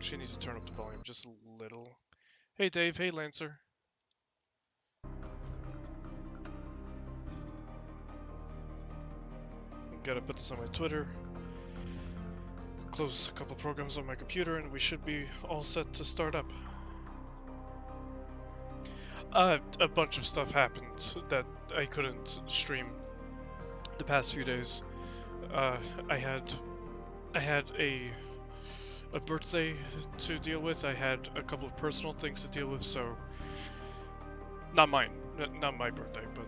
Actually, I need to turn up the volume just a little. Hey Dave, hey Lancer. Gotta put this on my Twitter. Close a couple programs on my computer and we should be all set to start up. A bunch of stuff happened that I couldn't stream the past few days. I had a birthday to deal with. I had a couple of personal things to deal with, so not mine, not my birthday, but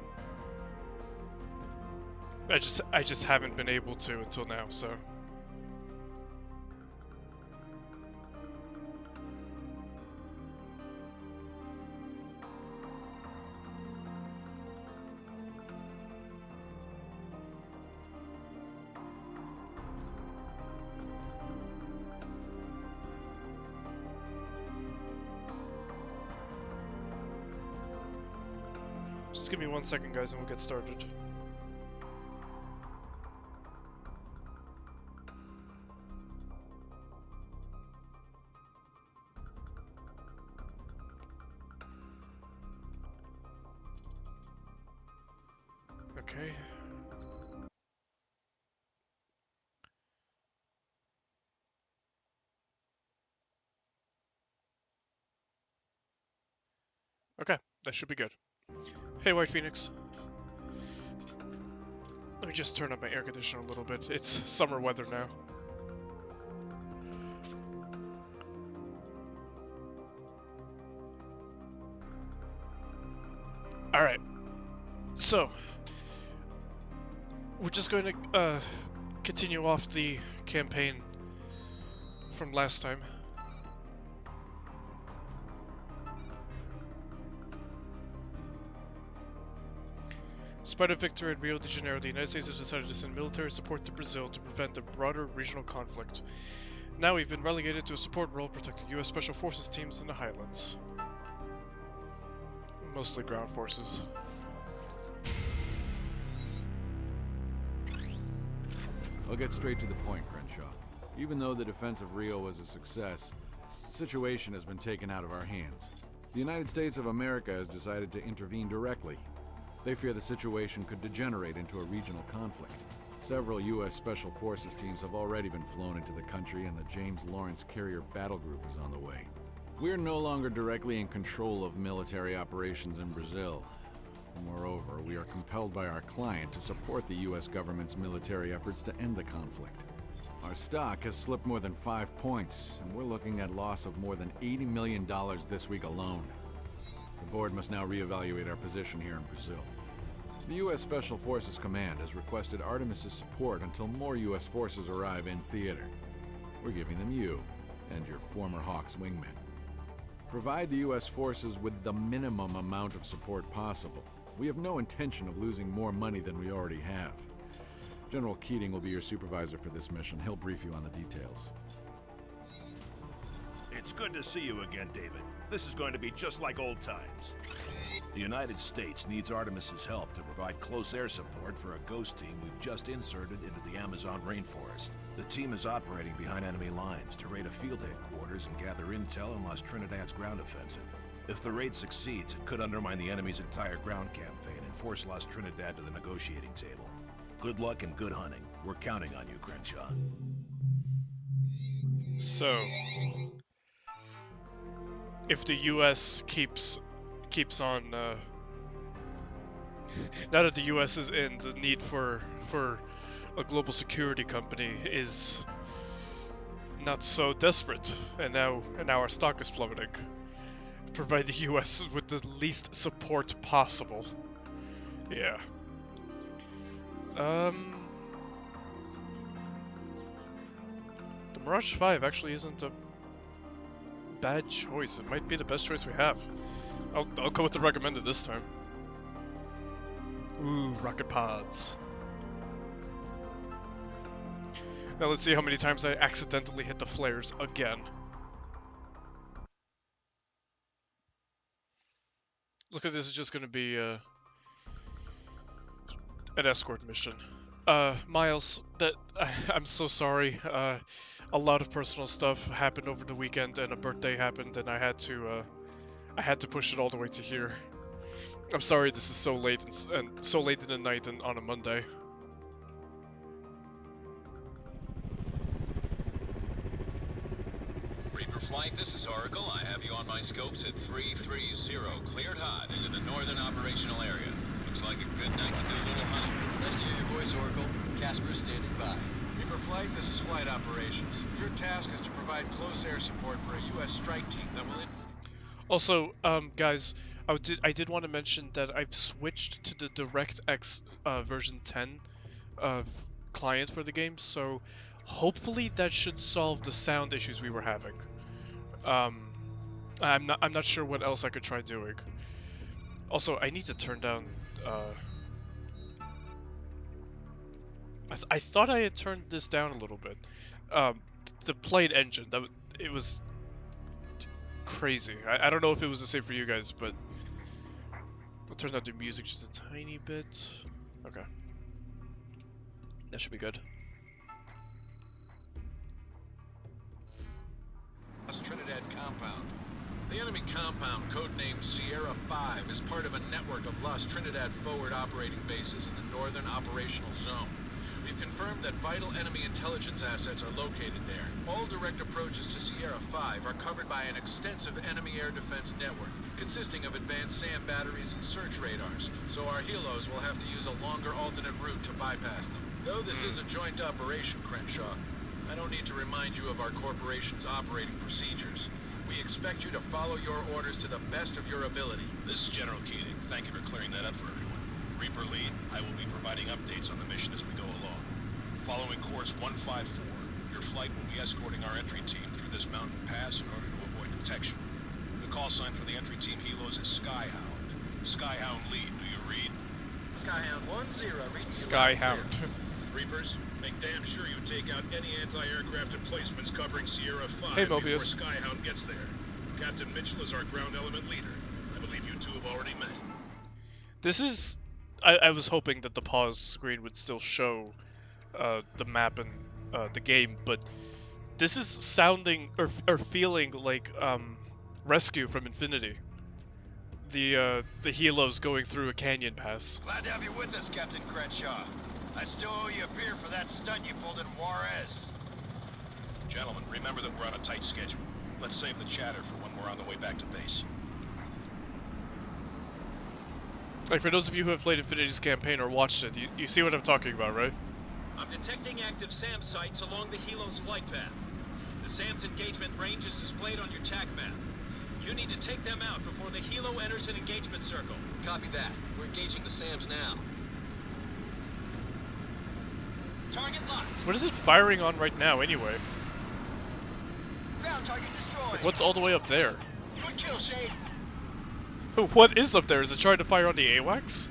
I just haven't been able to until now, so. Just give me 1 second, guys, and we'll get started. Okay. Okay, that should be good. Hey, White Phoenix. Let me just turn up my air conditioner a little bit. It's summer weather now. Alright. So, we're just going to continue off the campaign from last time. Despite a victory at Rio de Janeiro, the United States has decided to send military support to Brazil to prevent a broader regional conflict. Now we've been relegated to a support role protecting U.S. Special Forces teams in the Highlands. Mostly ground forces. I'll get straight to the point, Crenshaw. Even though the defense of Rio was a success, the situation has been taken out of our hands. The United States of America has decided to intervene directly. They fear the situation could degenerate into a regional conflict. Several U.S. Special Forces teams have already been flown into the country, and the James Lawrence Carrier Battle Group is on the way. We're no longer directly in control of military operations in Brazil. Moreover, we are compelled by our client to support the U.S. government's military efforts to end the conflict. Our stock has slipped more than 5 points, and we're looking at loss of more than $80 million this week alone. The board must now reevaluate our position here in Brazil. The U.S. Special Forces Command has requested Artemis's support until more U.S. forces arrive in theater. We're giving them you and your former H.A.W.X wingmen. Provide the U.S. forces with the minimum amount of support possible. We have no intention of losing more money than we already have. General Keating will be your supervisor for this mission. He'll brief you on the details. It's good to see you again, David. This is going to be just like old times. The United States needs Artemis's help to provide close air support for a ghost team we've just inserted into the Amazon rainforest. The team is operating behind enemy lines to raid a field headquarters and gather intel on Las Trinidad's ground offensive. If the raid succeeds, it could undermine the enemy's entire ground campaign and force Las Trinidad to the negotiating table. Good luck and good hunting. We're counting on you, Crenshaw. So, if the U.S. keeps on, now that the U.S. is in, the need for a global security company is not so desperate, and now our stock is plummeting. Provide the U.S. with the least support possible. Yeah. The Mirage 5 actually isn't a bad choice. It might be the best choice we have. I'll go with the recommended this time. Ooh, rocket pods. Now let's see how many times I accidentally hit the flares again. Look at this, is just going to be an escort mission. Miles, I'm so sorry. A lot of personal stuff happened over the weekend, and a birthday happened, and I had to push it all the way to here. I'm sorry this is so late and so late in the night and on a Monday. Reaper Flight, this is Oracle. I have you on my scopes at 330, cleared hot into the northern operational area. Looks like a good night to do a little hunting. Nice to hear your voice, Oracle. Casper is standing by. Reaper Flight, this is Flight Operations. Your task is to provide close air support for a U.S. strike team that will... Also, guys, I did want to mention that I've switched to the DirectX version 10 client for the game, so hopefully that should solve the sound issues we were having. I'm not sure what else I could try doing. Also, I need to turn down. I thought I had turned this down a little bit. The plane engine, it was crazy. I don't know if it was the same for you guys, but I'll turn down the music just a tiny bit. Okay. That should be good. Trinidad compound. The enemy compound, codenamed Sierra 5, is part of a network of Las Trinidad forward operating bases in the northern operational zone. We've confirmed that vital enemy intelligence assets are located there. All direct approaches to Sierra 5 are covered by an extensive enemy air defense network, consisting of advanced SAM batteries and search radars, so our helos will have to use a longer alternate route to bypass them. Though this is a joint operation, Crenshaw, I don't need to remind you of our corporation's operating procedures. We expect you to follow your orders to the best of your ability. This is General Keating. Thank you for clearing that up for everyone. Reaper Lead, I will be providing updates on the mission as we go along. Following course 154, your flight will be escorting our entry team through this mountain pass in order to avoid detection. The call sign for the entry team helos is Skyhound. Skyhound Lead, do you read? Skyhound 10, reading Skyhound. Reapers, make damn sure you take out any anti-aircraft emplacements covering Sierra 5 Hey, before Mobius. Skyhound gets there. Captain Mitchell is our ground element leader. I believe you two have already met. This is... I was hoping that the pause screen would still show the map and the game, but this is sounding or feeling like Rescue from Infinity. The helos going through a canyon pass. Glad to have you with us, Captain Crenshaw. I still owe you a beer for that stunt you pulled in Juarez. Gentlemen, remember that we're on a tight schedule. Let's save the chatter for when we're on the way back to base. Like, for those of you who have played Infinity's campaign or watched it, you see what I'm talking about, right? I'm detecting active SAM sites along the helo's flight path. The SAM's engagement range is displayed on your TAC map. You need to take them out before the helo enters an engagement circle. Copy that. We're engaging the SAMs now. Target locked. What is it firing on right now, anyway? Ground target destroyed. Like, what's all the way up there? Good kill, Shade. What is up there? Is it trying to fire on the H.A.W.X?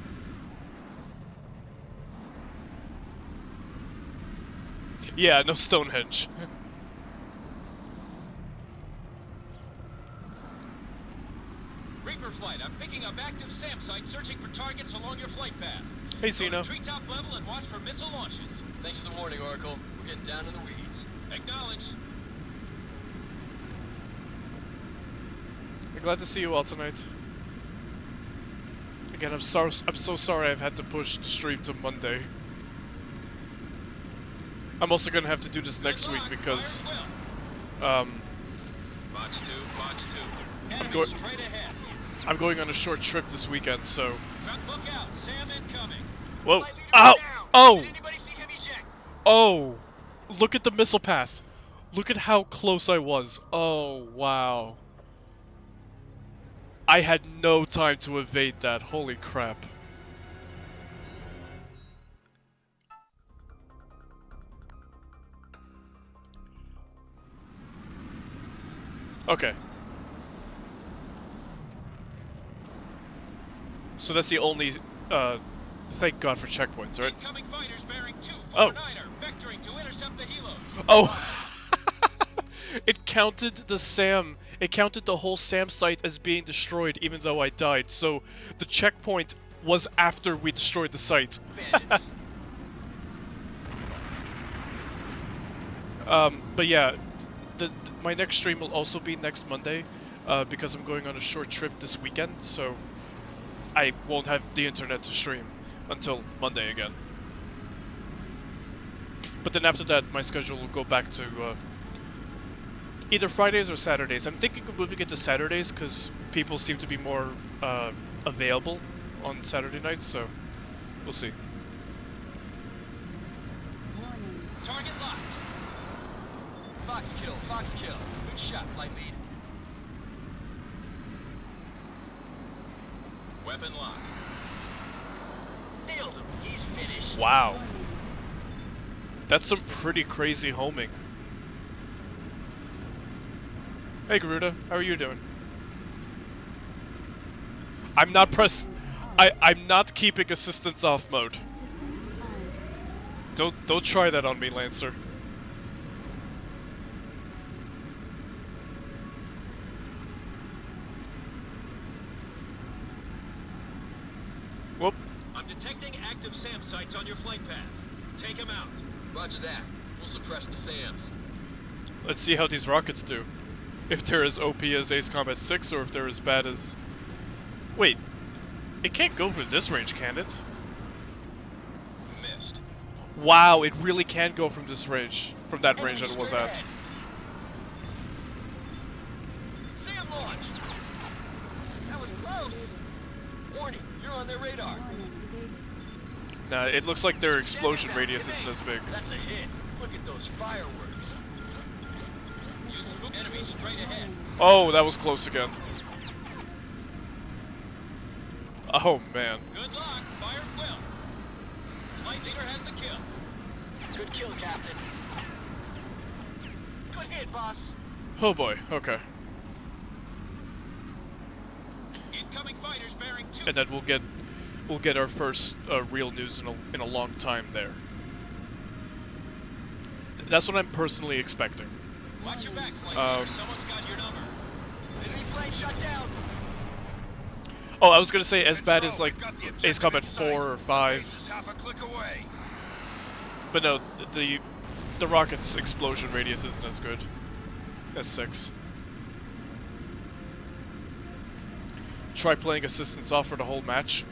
Yeah, no Stonehenge. Reaper Flight, I'm picking up active SAM sites searching for targets along your flight path. Hey, Zeno. Treetop level and watch for missile launches. Thanks for the warning, Oracle. We're getting down in the weeds. Acknowledged. I'm glad to see you all tonight. Again, I'm so sorry I've had to push the stream to Monday. I'm also gonna have to do this next week because Box 2, I'm going on a short trip this weekend, so. Look out, SAM incoming. Whoa! Ow! Oh! Did anybody see heavy jet? Oh! Look at the missile path. Look at how close I was. Oh, wow. I had no time to evade that. Holy crap. Okay. So that's the only, thank God for checkpoints, right? Incoming fighters bearing 249er, Oh. vectoring to intercept the helo. Oh! It counted the SAM. It counted the whole SAM site as being destroyed even though I died. So the checkpoint was after we destroyed the site. But yeah, my next stream will also be next Monday, because I'm going on a short trip this weekend, so I won't have the internet to stream until Monday again. But then after that, my schedule will go back to either Fridays or Saturdays. I'm thinking of moving it to Saturdays because people seem to be more available on Saturday nights, so we'll see. Target locked. Fox kill, Fox kill. Good shot, flight lead. Weapon locked. Nailed him. He's finished. Wow. That's some pretty crazy homing. Hey Garuda, how are you doing? I'm not I'm not keeping assistance off mode. Don't try that on me, Lancer. Whoop. I'm detecting active SAM sites on your flight path. Take them out. Roger that. We'll suppress the SAMs. Let's see how these rockets do. If they're as OP as Ace Combat 6 or if they're as bad as... Wait. It can't go for this range, can it? Missed. Wow, it really can go from this range. From that range that it was at. SAM launched. That was close. Warning, you're on their radar. Nah, it looks like their explosion radius isn't as big. That's a hit. Look at those fireworks. You spook enemy straight ahead. Oh, that was close again. Oh, man. Good luck. Fire well. Flight leader has the kill. Good kill, Captain. Good hit, boss. Oh boy, okay. Incoming fighters bearing 2. And then we'll get our first real news in a long time there. That's what I'm personally expecting. Watch your back, flight leader. Someone's got your number. Enemy plane shut down. Oh, I was gonna say as bad as like Ace Combat 4 or 5. Base is half a click away. But no, the rocket's explosion radius isn't as good as 6. Try playing assistance off for the whole match.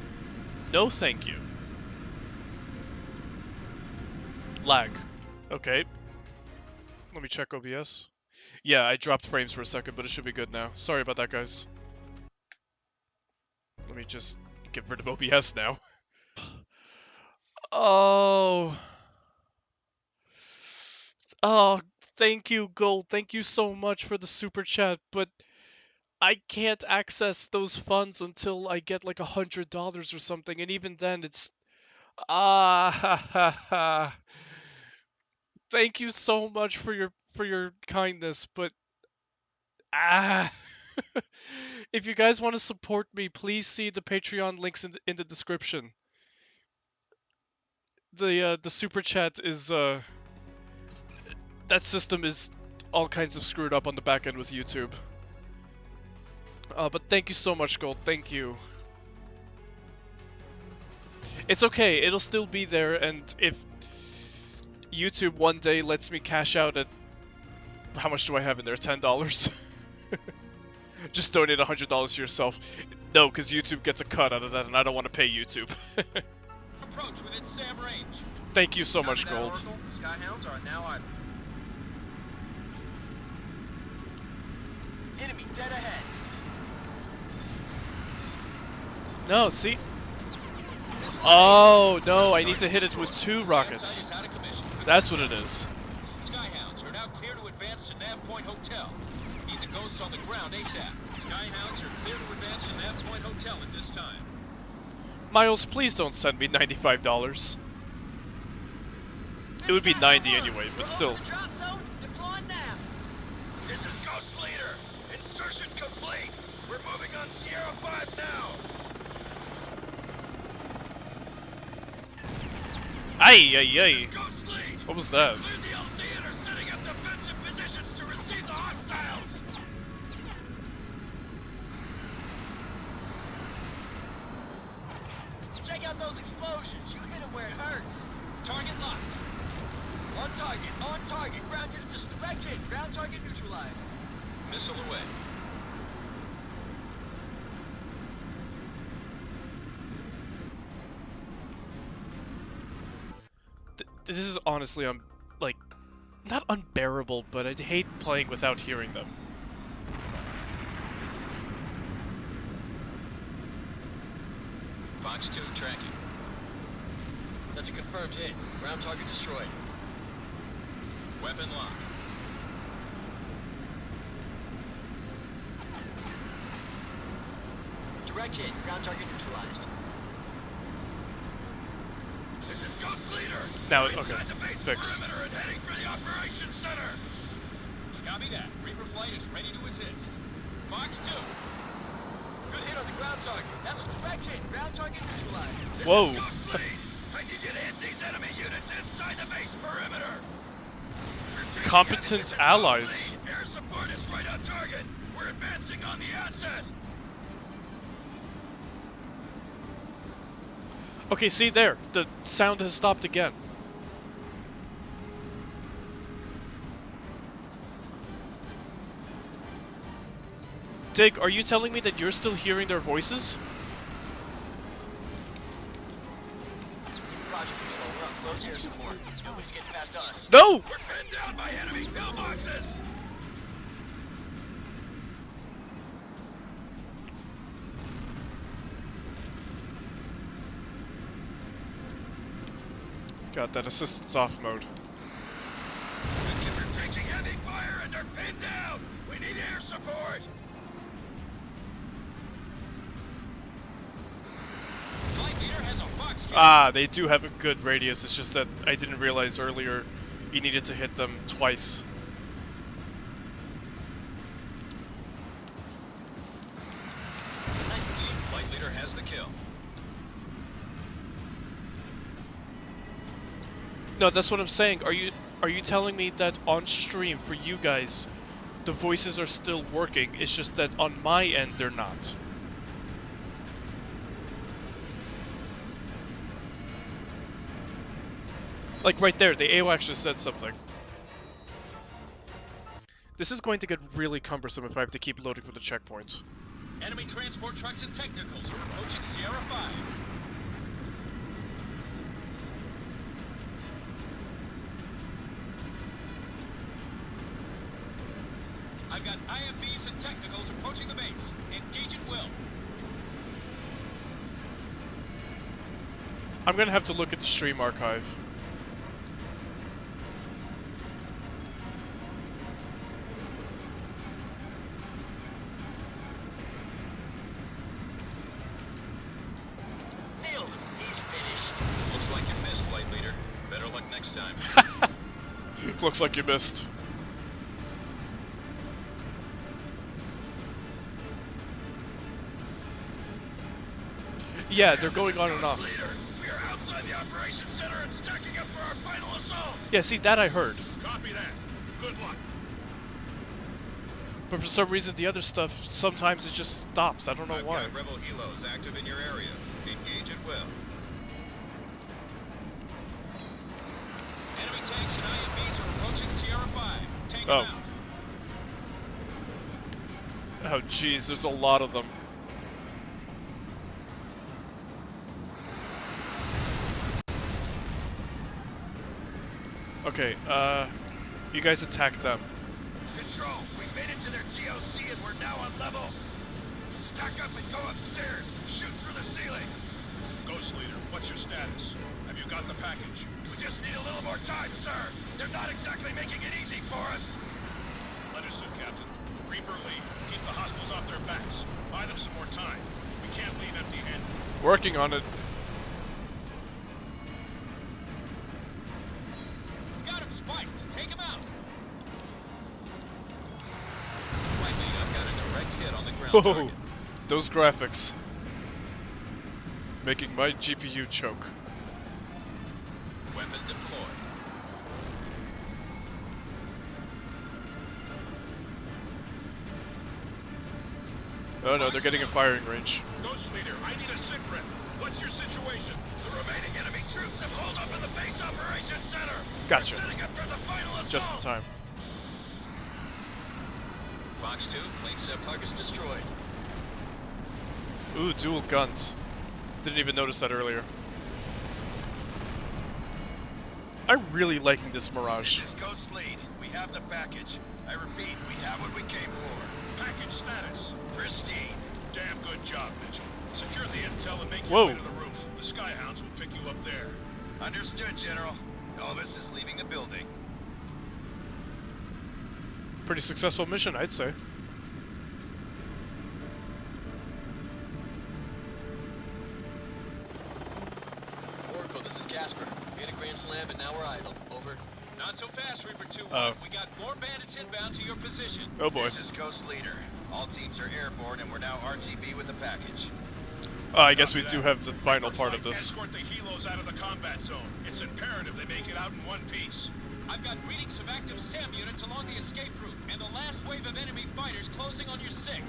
No thank you. Lag. Okay. Let me check OBS. Yeah, I dropped frames for a second, but it should be good now. Sorry about that, guys. Let me just get rid of OBS now. Oh. Oh, thank you, Gold. Thank you so much for the super chat, but I can't access those funds until I get like $100 or something, and even then it's... Ah, thank you so much for your kindness, but... Ah... If you guys want to support me, please see the Patreon links in the description. The super chat is that system is all kinds of screwed up on the back end with YouTube. But thank you so much, Gold. Thank you. It's okay. It'll still be there, and if YouTube one day lets me cash out at... How much do I have in there? $10? Just donate $100 to yourself. No, because YouTube gets a cut out of that, and I don't want to pay YouTube. Approach within SAM range. Thank you so much, Copy that, Gold. Oracle. Skyhounds are now idle. Enemy dead ahead. No, see? Oh, no, I need to hit it with 2 rockets. Out of commission. That's what it is. Skyhounds are now clear to advance to Nav Point Hotel. Need the ghosts on the ground ASAP. Skyhounds are clear to advance to Nav Point Hotel at this time. Miles, please don't send me $95. It would be 90 anyway, but still. Drop zone, deploy now. This is Ghost Leader. Insertion complete. We're moving on Sierra 5 now. Ay, ay, ay. Ghost Lead. What was that? Clear the LZ and are setting up defensive positions to receive the hostiles. Check out those explosions. You hit them where it hurts. Target locked. On target, ground unit hit. Ground target neutralized. Missile away. This is honestly, like, not unbearable, but I'd hate playing without hearing them. Fox 2 tracking. That's a confirmed hit. Ground target destroyed. Weapon locked. Direct hit. Ground target neutralized. This is Ghost Leader. Now, Inside okay, the base fixed. perimeter and heading for the operations center. Copy that. Reaper flight is ready to assist. Fox 2. Good hit on the ground target. That was direct hit. Ground target neutralized. This Whoa. is Ghost Lead. I need you to hit these enemy units inside the base perimeter. We're taking Competent enemy allies. lead. Air support is right on target. We're advancing on the asset. Okay, see there. The sound has stopped again. Dig, are you telling me that you're still hearing their voices? Roger, Kilo. We're on close air support. Nobody's getting past us. No! We're pinned down by enemy pillboxes. Got that assistance off mode. We're taking heavy fire and are pinned down. We need air support. Flight leader has a Fox kill. Ah, they do have a good radius. It's just that I didn't realize earlier you needed to hit them twice. Nice lead. Flight leader has the kill. No, that's what I'm saying. Are you telling me that on stream for you guys, the voices are still working? It's just that on my end they're not. Like right there, the H.A.W.X just said something. This is going to get really cumbersome if I have to keep loading for the checkpoint. Enemy transport trucks and technicals are approaching Sierra 5. I've got IFVs and technicals approaching the base. Engage at will. I'm gonna have to look at the stream archive. Nailed him. He's finished. Looks like you missed, flight leader. Better luck next time. Looks like you missed. Yeah, they're going on and off. Leader, we are outside the operations center and stacking up for our final assault. Yeah, see, that I heard. Copy that. Good luck. But for some reason, the other stuff, sometimes it just stops. I don't know I've why. got rebel helos active in your area. Engage at will. Enemy tanks and IMBs are approaching Sierra 5. Take Oh. them out. Oh, jeez, there's a lot of them. Okay, you guys attack them. Control, we made it to their GOC and we're now on level. Stack up and go upstairs. Shoot through the ceiling. Ghost Leader, what's your status? Have you got the package? We just need a little more time, sir. They're not exactly making it easy for us. Understood, Captain. Reaper lead. Keep the hostiles off their backs. Buy them some more time. We can't leave empty-handed. Working on it. Got him spiked. Take him out. Flight lead, I've got a direct hit on the ground Whoa, target. those graphics. Making my GPU choke. Weapon deployed. Oh no, they're getting in firing range. Ghost Leader, I need a sit rep. What's your situation? The remaining enemy troops have holed up in the base operations center. Gotcha. We're setting up for the final assault. Just in time. Fox 2, clean set targets destroyed. Ooh, dual guns. Didn't even notice that earlier. I'm really liking this Mirage. This is Ghost Lead. We have the package. I repeat, we have what we came for. Package status. Pristine. Damn good job, Mitchell. Secure the intel and make your way to the roof. The Skyhounds will pick you up there. Understood, General. Elvis is leaving the building. Pretty successful mission, I'd say. Oracle, this is Casper. We had a grand slam and now we're idle. Over. Not so fast, Reaper 2-1. Oh. We got more bandits inbound to your position. Oh boy. This is Ghost Leader. All teams are airborne and we're now RTB with the package. I guess we do have the final part of this. Escort the helos out of the combat zone. It's imperative they make it out in one piece. I've got readings of active SAM units along the escape route, and the last wave of enemy fighters closing on your 6.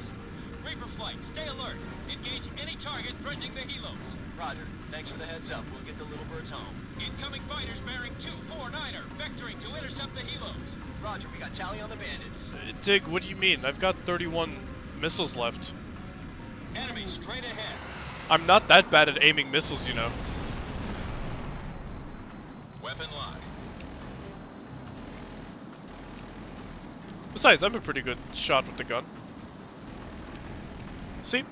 Reaper Flight, stay alert. Engage any target threatening the helos. Roger. Thanks for the heads up. We'll get the little birds home. Incoming fighters bearing 249er, vectoring to intercept the helos. Roger, we got tally on the bandits. Dig, what do you mean? I've got 31 missiles left. Enemy straight ahead. I'm not that bad at aiming missiles, you know. Weapon lock. Besides, I'm a pretty good shot with the gun. See?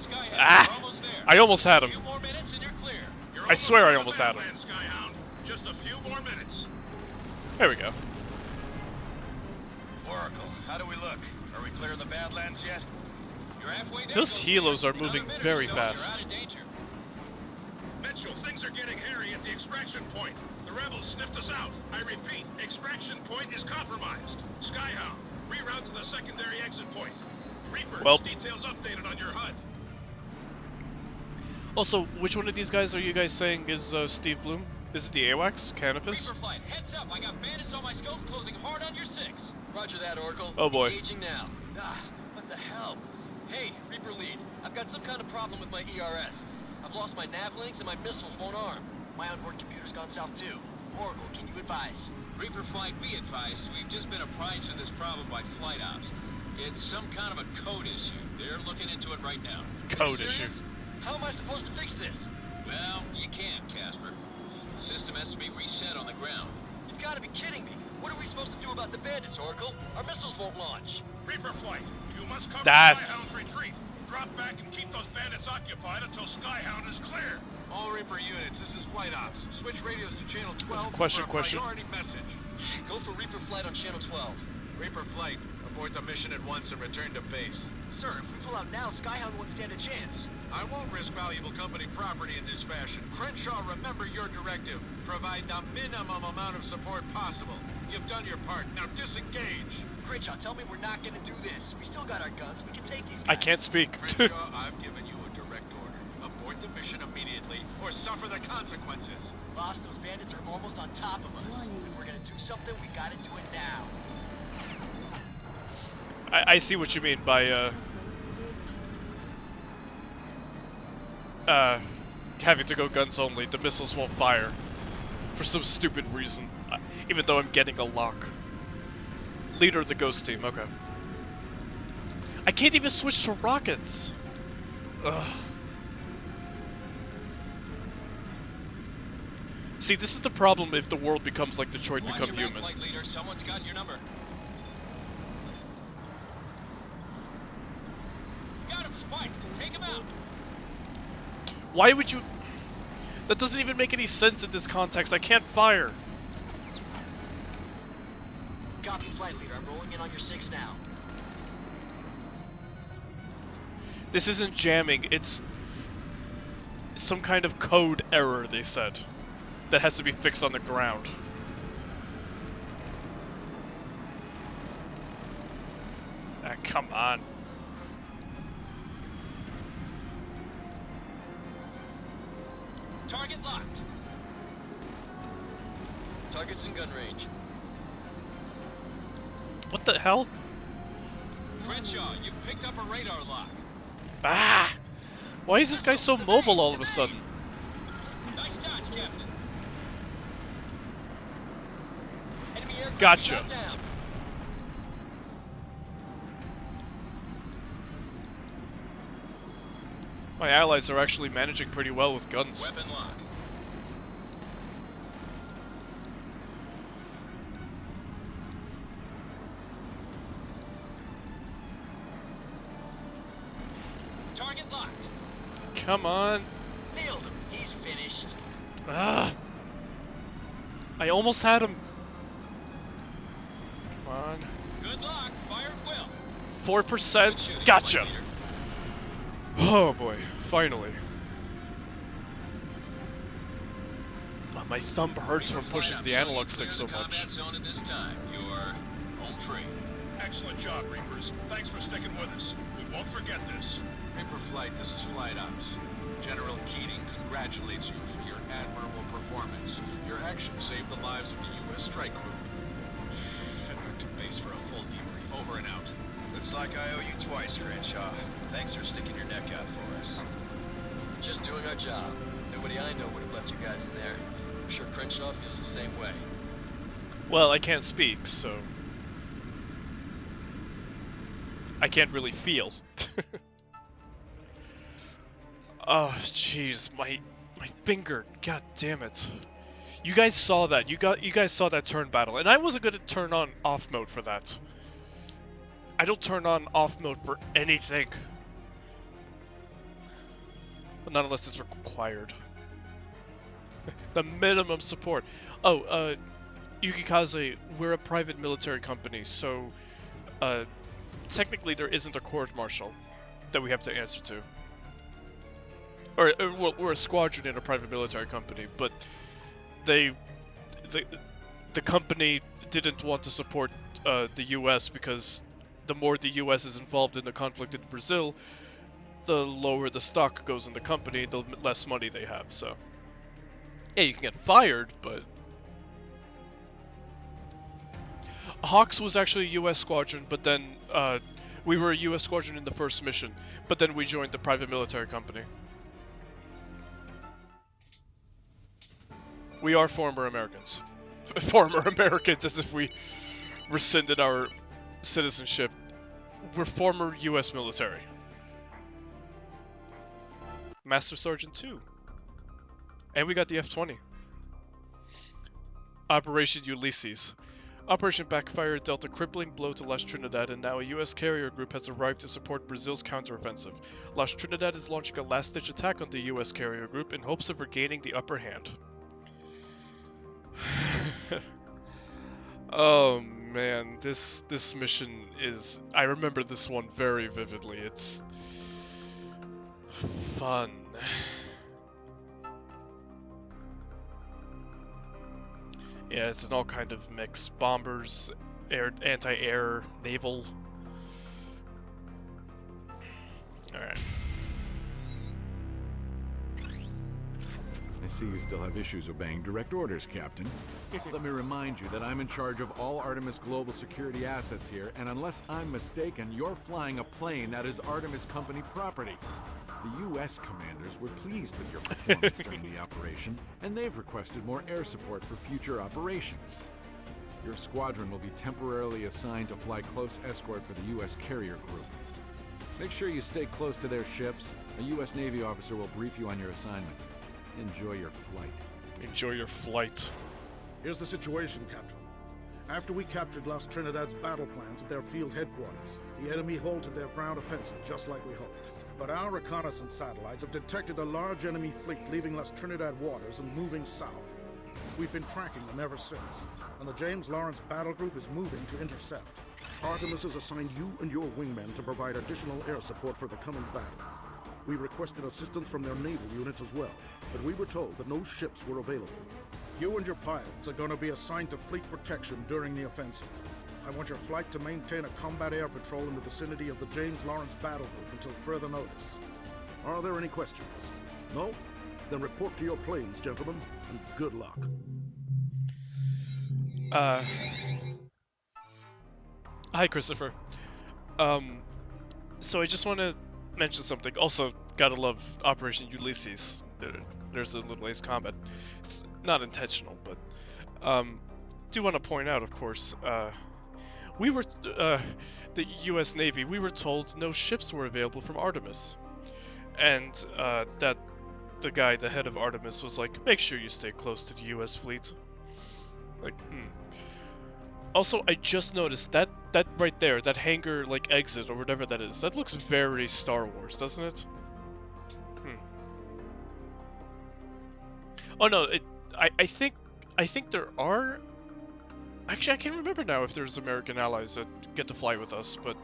Skyhound, Ah! we're almost there. I almost had A him. few more minutes and you're clear. You're I swear I on almost the had him. Badlands, Skyhound. Just a few more minutes. There we go. Oracle, how do we look? Are we clear of the Badlands yet? You're halfway there. Those Ghost helos Leader. are moving Another minute very or so, fast. You're out of danger. Mitchell, things are getting hairy at the extraction point. The rebels sniffed us out. I repeat, extraction point is compromised. Skyhound, reroute to the secondary exit point. Reaper, Well. details updated on your HUD. Also, which one of these guys are you guys saying is Steve Bloom? Is it the H.A.W.X? Canopus? Reaper Flight, heads up. I got bandits on my scopes closing hard on your 6. Roger that, Oracle. Oh, boy. Engaging now. Ah, what the hell? Hey, Reaper Lead. I've got some kind of problem with my ERS. I've lost my nav links and my missiles won't arm. My onboard computer's gone south too. Oracle, can you advise? Reaper Flight, be advised. We've just been apprised of this problem by Flight Ops. It's some kind of a code issue. They're looking into it right now. Code Are you issue. serious? How am I supposed to fix this? Well, you can't, Casper. The system has to be reset on the ground. You've got to be kidding me. What are we supposed to do about the bandits, Oracle? Our missiles won't launch. Reaper Flight, you must cover Das. Skyhound's retreat. Drop back and keep those bandits occupied until Skyhound is clear. All Reaper units, this is Flight Ops. Switch radios to Channel 12 Question, for a question. priority message. Go for Reaper Flight on Channel 12. Reaper Flight, abort the mission at once and return to base. Sir, if we pull out now, Skyhound won't stand a chance. I won't risk valuable company property in this fashion. Crenshaw, remember your directive. Provide the minimum amount of support possible. You've done your part. Now disengage. Crenshaw, tell me we're not gonna do this. We still got our guns. We can take these guys. I can't speak. Crenshaw, I've given you a direct order. Abort the mission immediately or suffer the consequences. Boss, those bandits are almost on top of us. If we're gonna do something, we gotta do it now. I see what you mean by, having to go guns only. The missiles won't fire. For some stupid reason. Even though I'm getting a lock. Leader of the Ghost Team, okay. I can't even switch to rockets! Ugh. See, this is the problem if the world becomes like Detroit Watch Become your back, Human. Flight Leader. Someone's got your number. Got him, Spike. Take him out. Why would you... That doesn't even make any sense in this context. I can't fire. Copy, Flight Leader. I'm rolling in on your 6 now. This isn't jamming, it's some kind of code error, they said, that has to be fixed on the ground. Ah, come on. Target locked. Target's in gun range. What the hell? Crenshaw, you picked up a radar lock. Ah! Why is this guy so mobile all of a sudden? Nice dodge, Captain. Enemy aircraft Gotcha. shot down. My allies are actually managing pretty well with guns. Weapon lock. Target locked. Come on. Nailed him. He's finished. Ah. I almost had him. Come on. Good luck. Fire at will. 4%. Shooting, Gotcha. Flight leader. Oh boy, finally. Oh, my thumb hurts from pushing the analog stick so much. Zone at this time. You're home free. Excellent job, Reapers. Thanks for sticking with us. We won't forget this. Reaper Flight, this is Flight Ops. General Keating congratulates you for your admirable performance. Your actions saved the lives of the U.S. strike group. Head back to base for a full debrief. Over and out. Looks like I owe you twice, Crenshaw. Thanks for sticking your neck out for us. Just doing our job. Nobody I know would have left you guys in there. I'm sure Crenshaw feels the same way. Well, I can't speak, so I can't really feel. Oh, jeez, my finger. God damn it. You guys saw that. You guys saw that turn battle, and I wasn't gonna turn on off mode for that. I don't turn on off mode for anything. Not unless it's required. The minimum support. Oh, Yukikaze, we're a private military company, so technically there isn't a court-martial that we have to answer to. Or well, we're a squadron in a private military company, but the company didn't want to support the U.S. because the more the U.S. is involved in the conflict in Brazil, the lower the stock goes in the company, the less money they have. So, yeah, you can get fired, but H.A.W.X was actually a U.S. squadron, but then we were a U.S. squadron in the first mission, but then we joined the private military company. We are former Americans. Former Americans, as if we rescinded our citizenship. We're former U.S. military. Master Sergeant 2. And we got the F-20. Operation Ulysses. Operation Backfire dealt a crippling blow to Las Trinidad, and now a U.S. carrier group has arrived to support Brazil's counteroffensive. Las Trinidad is launching a last-ditch attack on the U.S. carrier group in hopes of regaining the upper hand. Oh man, this mission is... I remember this one very vividly. It's fun. Yeah, it's an all kind of mix. Bombers, air, anti-air, naval. Alright. I see you still have issues obeying direct orders, Captain. Let me remind you that I'm in charge of all Artemis Global security assets here, and unless I'm mistaken, you're flying a plane that is Artemis Company property. The U.S. commanders were pleased with your performance during the operation, and they've requested more air support for future operations. Your squadron will be temporarily assigned to fly close escort for the U.S. carrier group. Make sure you stay close to their ships. A U.S. Navy officer will brief you on your assignment. Enjoy your flight. Enjoy your flight. Here's the situation, Captain. After we captured Las Trinidad's battle plans at their field headquarters, the enemy halted their ground offensive just like we hoped. But our reconnaissance satellites have detected a large enemy fleet leaving Las Trinidad waters and moving south. We've been tracking them ever since, and the James Lawrence Battle Group is moving to intercept. Artemis has assigned you and your wingmen to provide additional air support for the coming battle. We requested assistance from their naval units as well, but we were told that no ships were available. You and your pilots are going to be assigned to fleet protection during the offensive. I want your flight to maintain a combat air patrol in the vicinity of the James Lawrence Battle Group until further notice. Are there any questions? No? Then report to your planes, gentlemen, and good luck. Hi, Christopher. So I just want to mention something. Also, gotta love Operation Ulysses. There's a little ace combat. It's not intentional, but do want to point out, of course, we were the U.S. Navy. We were told no ships were available from Artemis. and that the guy, the head of Artemis, was like, make sure you stay close to the U.S. fleet. Like, Also, I just noticed that right there, that hangar like exit or whatever that is, that looks very Star Wars, doesn't it? Oh no, I think there are. Actually, I can't remember now if there's American allies that get to fly with us, but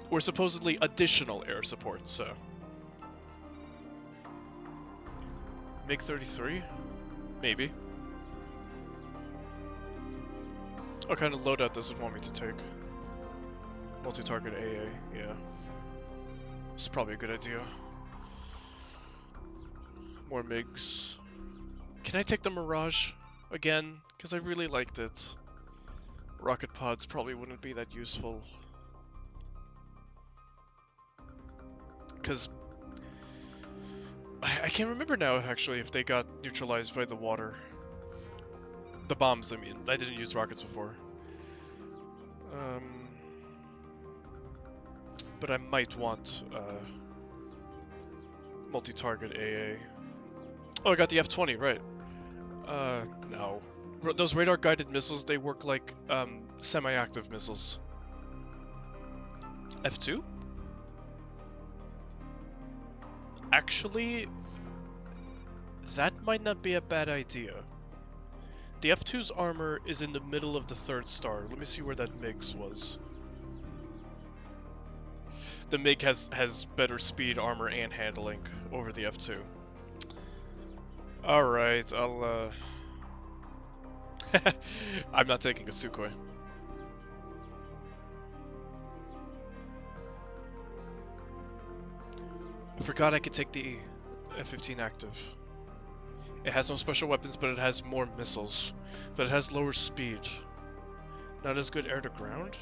we're supposedly additional air support, so. MiG-33? Maybe. What kind of loadout does it want me to take? Multi-target AA, yeah. It's probably a good idea. More MiGs. Can I take the Mirage again? Because I really liked it. Rocket pods probably wouldn't be that useful. Because I can't remember now, actually, if they got neutralized by the water. The bombs, I mean. I didn't use rockets before. But I might want multi-target AA. Oh, I got the F-20, right. No. Those radar-guided missiles, they work like semi-active missiles. F-2? Actually, that might not be a bad idea. The F-2's armor is in the middle of the 3rd star. Let me see where that MiG's was. The MiG has better speed, armor, and handling over the F-2. Alright, I'll I'm not taking a Sukhoi. I forgot I could take the F-15 active. It has no special weapons, but it has more missiles. But it has lower speed. Not as good air to ground?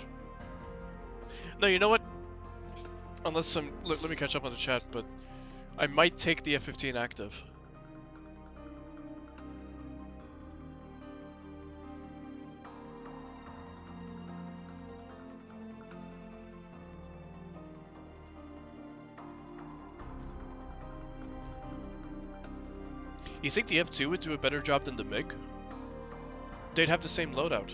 No, you know what? Unless let me catch up on the chat, but I might take the F-15 active. You think the F-2 would do a better job than the MiG? They'd have the same loadout.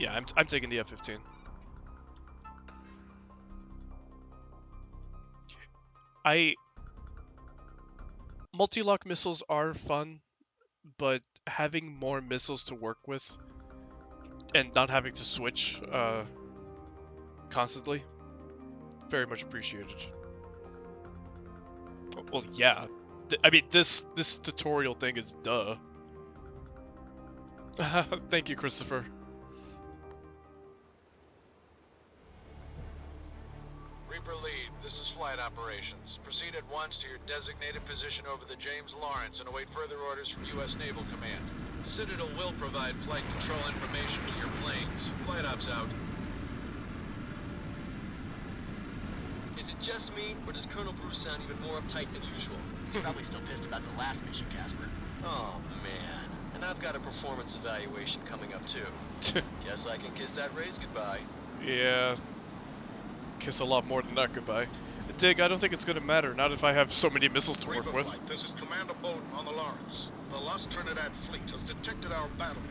Yeah, I'm taking the F-15. Multi-lock missiles are fun, but having more missiles to work with and not having to switch constantly, very much appreciated. Well, yeah. I mean, this tutorial thing is duh. Thank you, Christopher. Reaper Lead, this is Flight Operations. Proceed at once to your designated position over the James Lawrence and await further orders from U.S. Naval Command. Citadel will provide flight control information to your planes. Flight Ops out. Is it just me, or does Colonel Bruce sound even more uptight than usual? He's probably still pissed about the last mission, Casper. Oh, man. And I've got a performance evaluation coming up, too. Guess I can kiss that raise goodbye. Yeah. Kiss a lot more than that goodbye. Dig, I don't think it's gonna matter, not if I have so many missiles to work with. This is Commander Bowden on the Lawrence. The Lost Trinidad fleet has detected our battle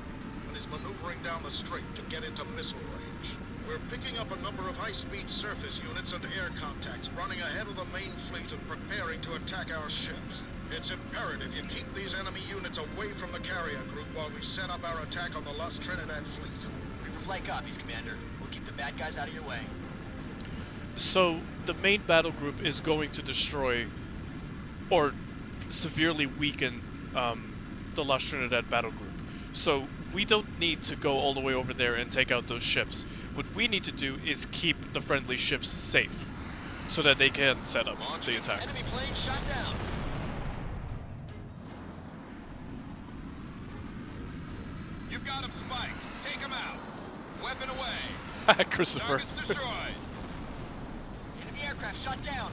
and is maneuvering down the strait to get into missile range. We're picking up a number of high-speed surface units and air contacts running ahead of the main fleet and preparing to attack our ships. It's imperative you keep these enemy units away from the carrier group while we set up our attack on the Lost Trinidad fleet. Reaper flight copies, Commander. We'll keep the bad guys out of your way. So, the main battle group is going to destroy or severely weaken the Lost Trinidad battle group. So, we don't need to go all the way over there and take out those ships. What we need to do is keep the friendly ships safe so that they can set up the attack. Enemy plane shot down. You've got him spiked. Take him out. Weapon away. Christopher. Targets destroyed. Enemy aircraft shot down.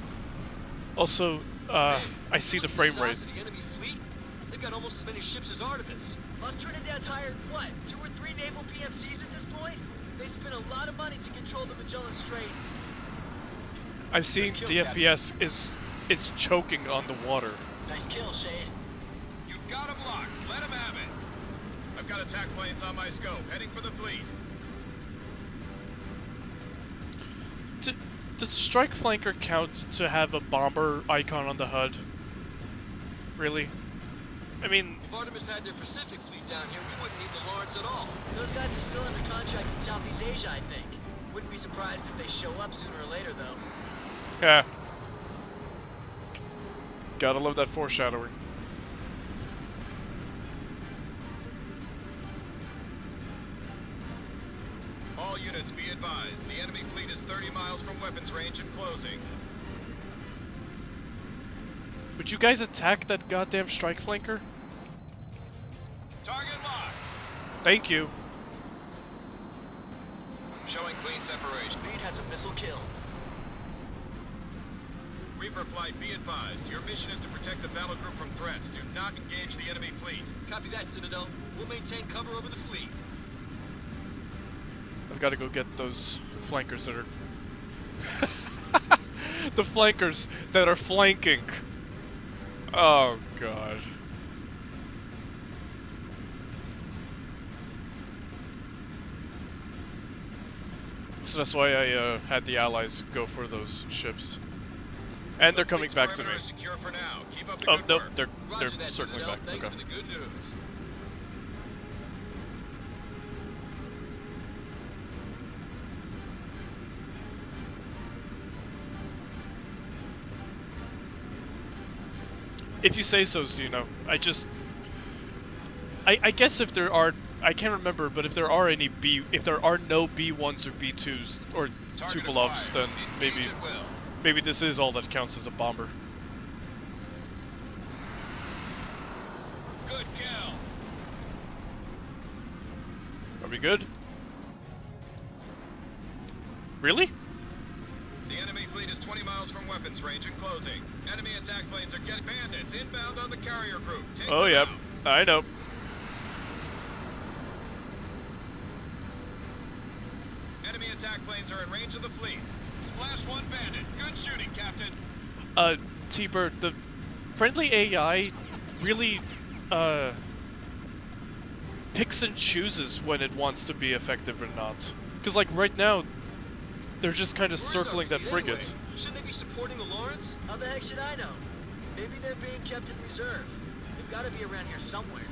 Also, I see the frame rate. The enemy fleet? They've got almost as many ships as Artemis. Lost Trinidad's hired, what, 2 or 3 naval PMCs at this point? They spent a lot of money to control hold the Magellan Strait. I'm seeing the FPS is choking on the water. Nice kill, Shade. You've got him locked. Let him have it. I've got attack planes on my scope, heading for the fleet. Does Strike Flanker count to have a bomber icon on the HUD? Really? I mean, If Artemis had their Pacific fleet down here, we wouldn't need the Lawrence at all. Those guys are still under contract in Southeast Asia, I think. Wouldn't be surprised if they show up sooner or later, though. yeah. Gotta love that foreshadowing. All units be advised. The enemy fleet is 30 miles from weapons range and closing. Would you guys attack that goddamn Strike Flanker? Target locked. Thank you. Showing clean separation. Reed has a missile kill. Reaper flight, be advised. Your mission is to protect the battle group from threats. Do not engage the enemy fleet. Copy that, Citadel. We'll maintain cover over the fleet. I've got to go get those flankers that are... the flankers that are flanking. Oh, God. So that's why I had the allies go for those ships. And they're coming back to me. Secure for now. Keep up the Oh, good no, work. they're Roger that, circling Citadel. back. Thanks Okay. for the good news. If you say so, Zeno. I guess if there are, I can't remember, but if there are any if there are no B1s or B2s or Target Tupolevs, acquired. then Engage at will. maybe this is all that counts as a bomber. Good kill. Are we good? Really? The enemy fleet is 20 miles from weapons range and closing. Enemy attack planes are getting bandits inbound on the carrier group. Take Oh, them yep. out. I know. Enemy attack planes are in range of the fleet. Splash one bandit. Good shooting, Captain. T-Bird, the friendly AI really, picks and chooses when it wants to be effective or not. Because, like, right now, they're just kind of Where's circling our that fleet frigate. anyway? Shouldn't they be supporting the Lawrence? How the heck should I know? Maybe they're being kept in reserve. They've got to be around here somewhere.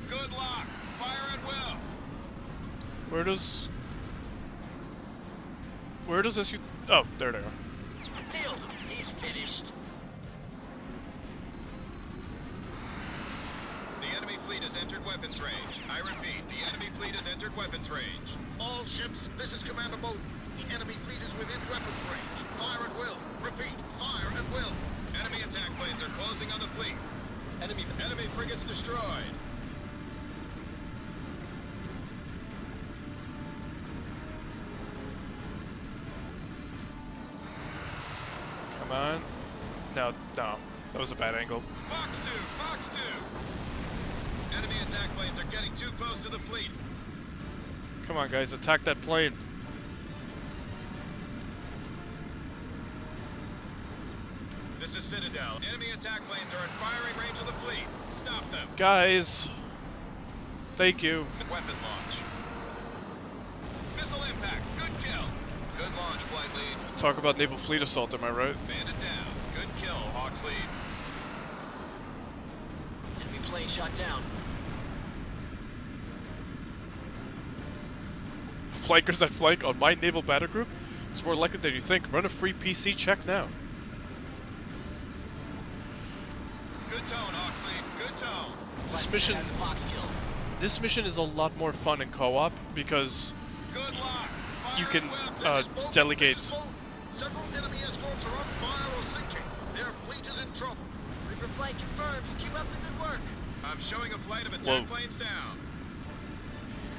Good lock. Fire at will. Where does SU... Oh, there they are. Nailed him. He's finished. The enemy fleet has entered weapons range. I repeat, the enemy fleet has entered weapons range. All ships, this is Commander Bowden. The enemy fleet is within weapons range. Fire at will. Repeat, fire at will. Enemy attack planes are closing on the fleet. Enemy frigates destroyed. Come on. No. That was a bad angle. Fox 2. Enemy attack planes are getting too close to the fleet. Come on, guys, attack that plane. This is Citadel. Enemy attack planes are in firing range of the fleet. Stop them. Guys. Thank you. Weapon launch. Missile impact. Good kill. Good launch, flight lead. Talk about naval fleet assault, am I right? Bandit down. Good kill, Hawks lead. Enemy plane shot down. Flankers that flank on my naval battle group? It's more likely than you think. Run a free PC check now. Good tone, Hawks lead. Good tone. This mission is a lot more fun in co-op because Good lock. Fire you can at will. delegate. Several enemy escorts are on fire or sinking. Their fleet is in trouble. Reaper flight confirmed. Keep up the good work. I'm showing a flight of attack Whoa. planes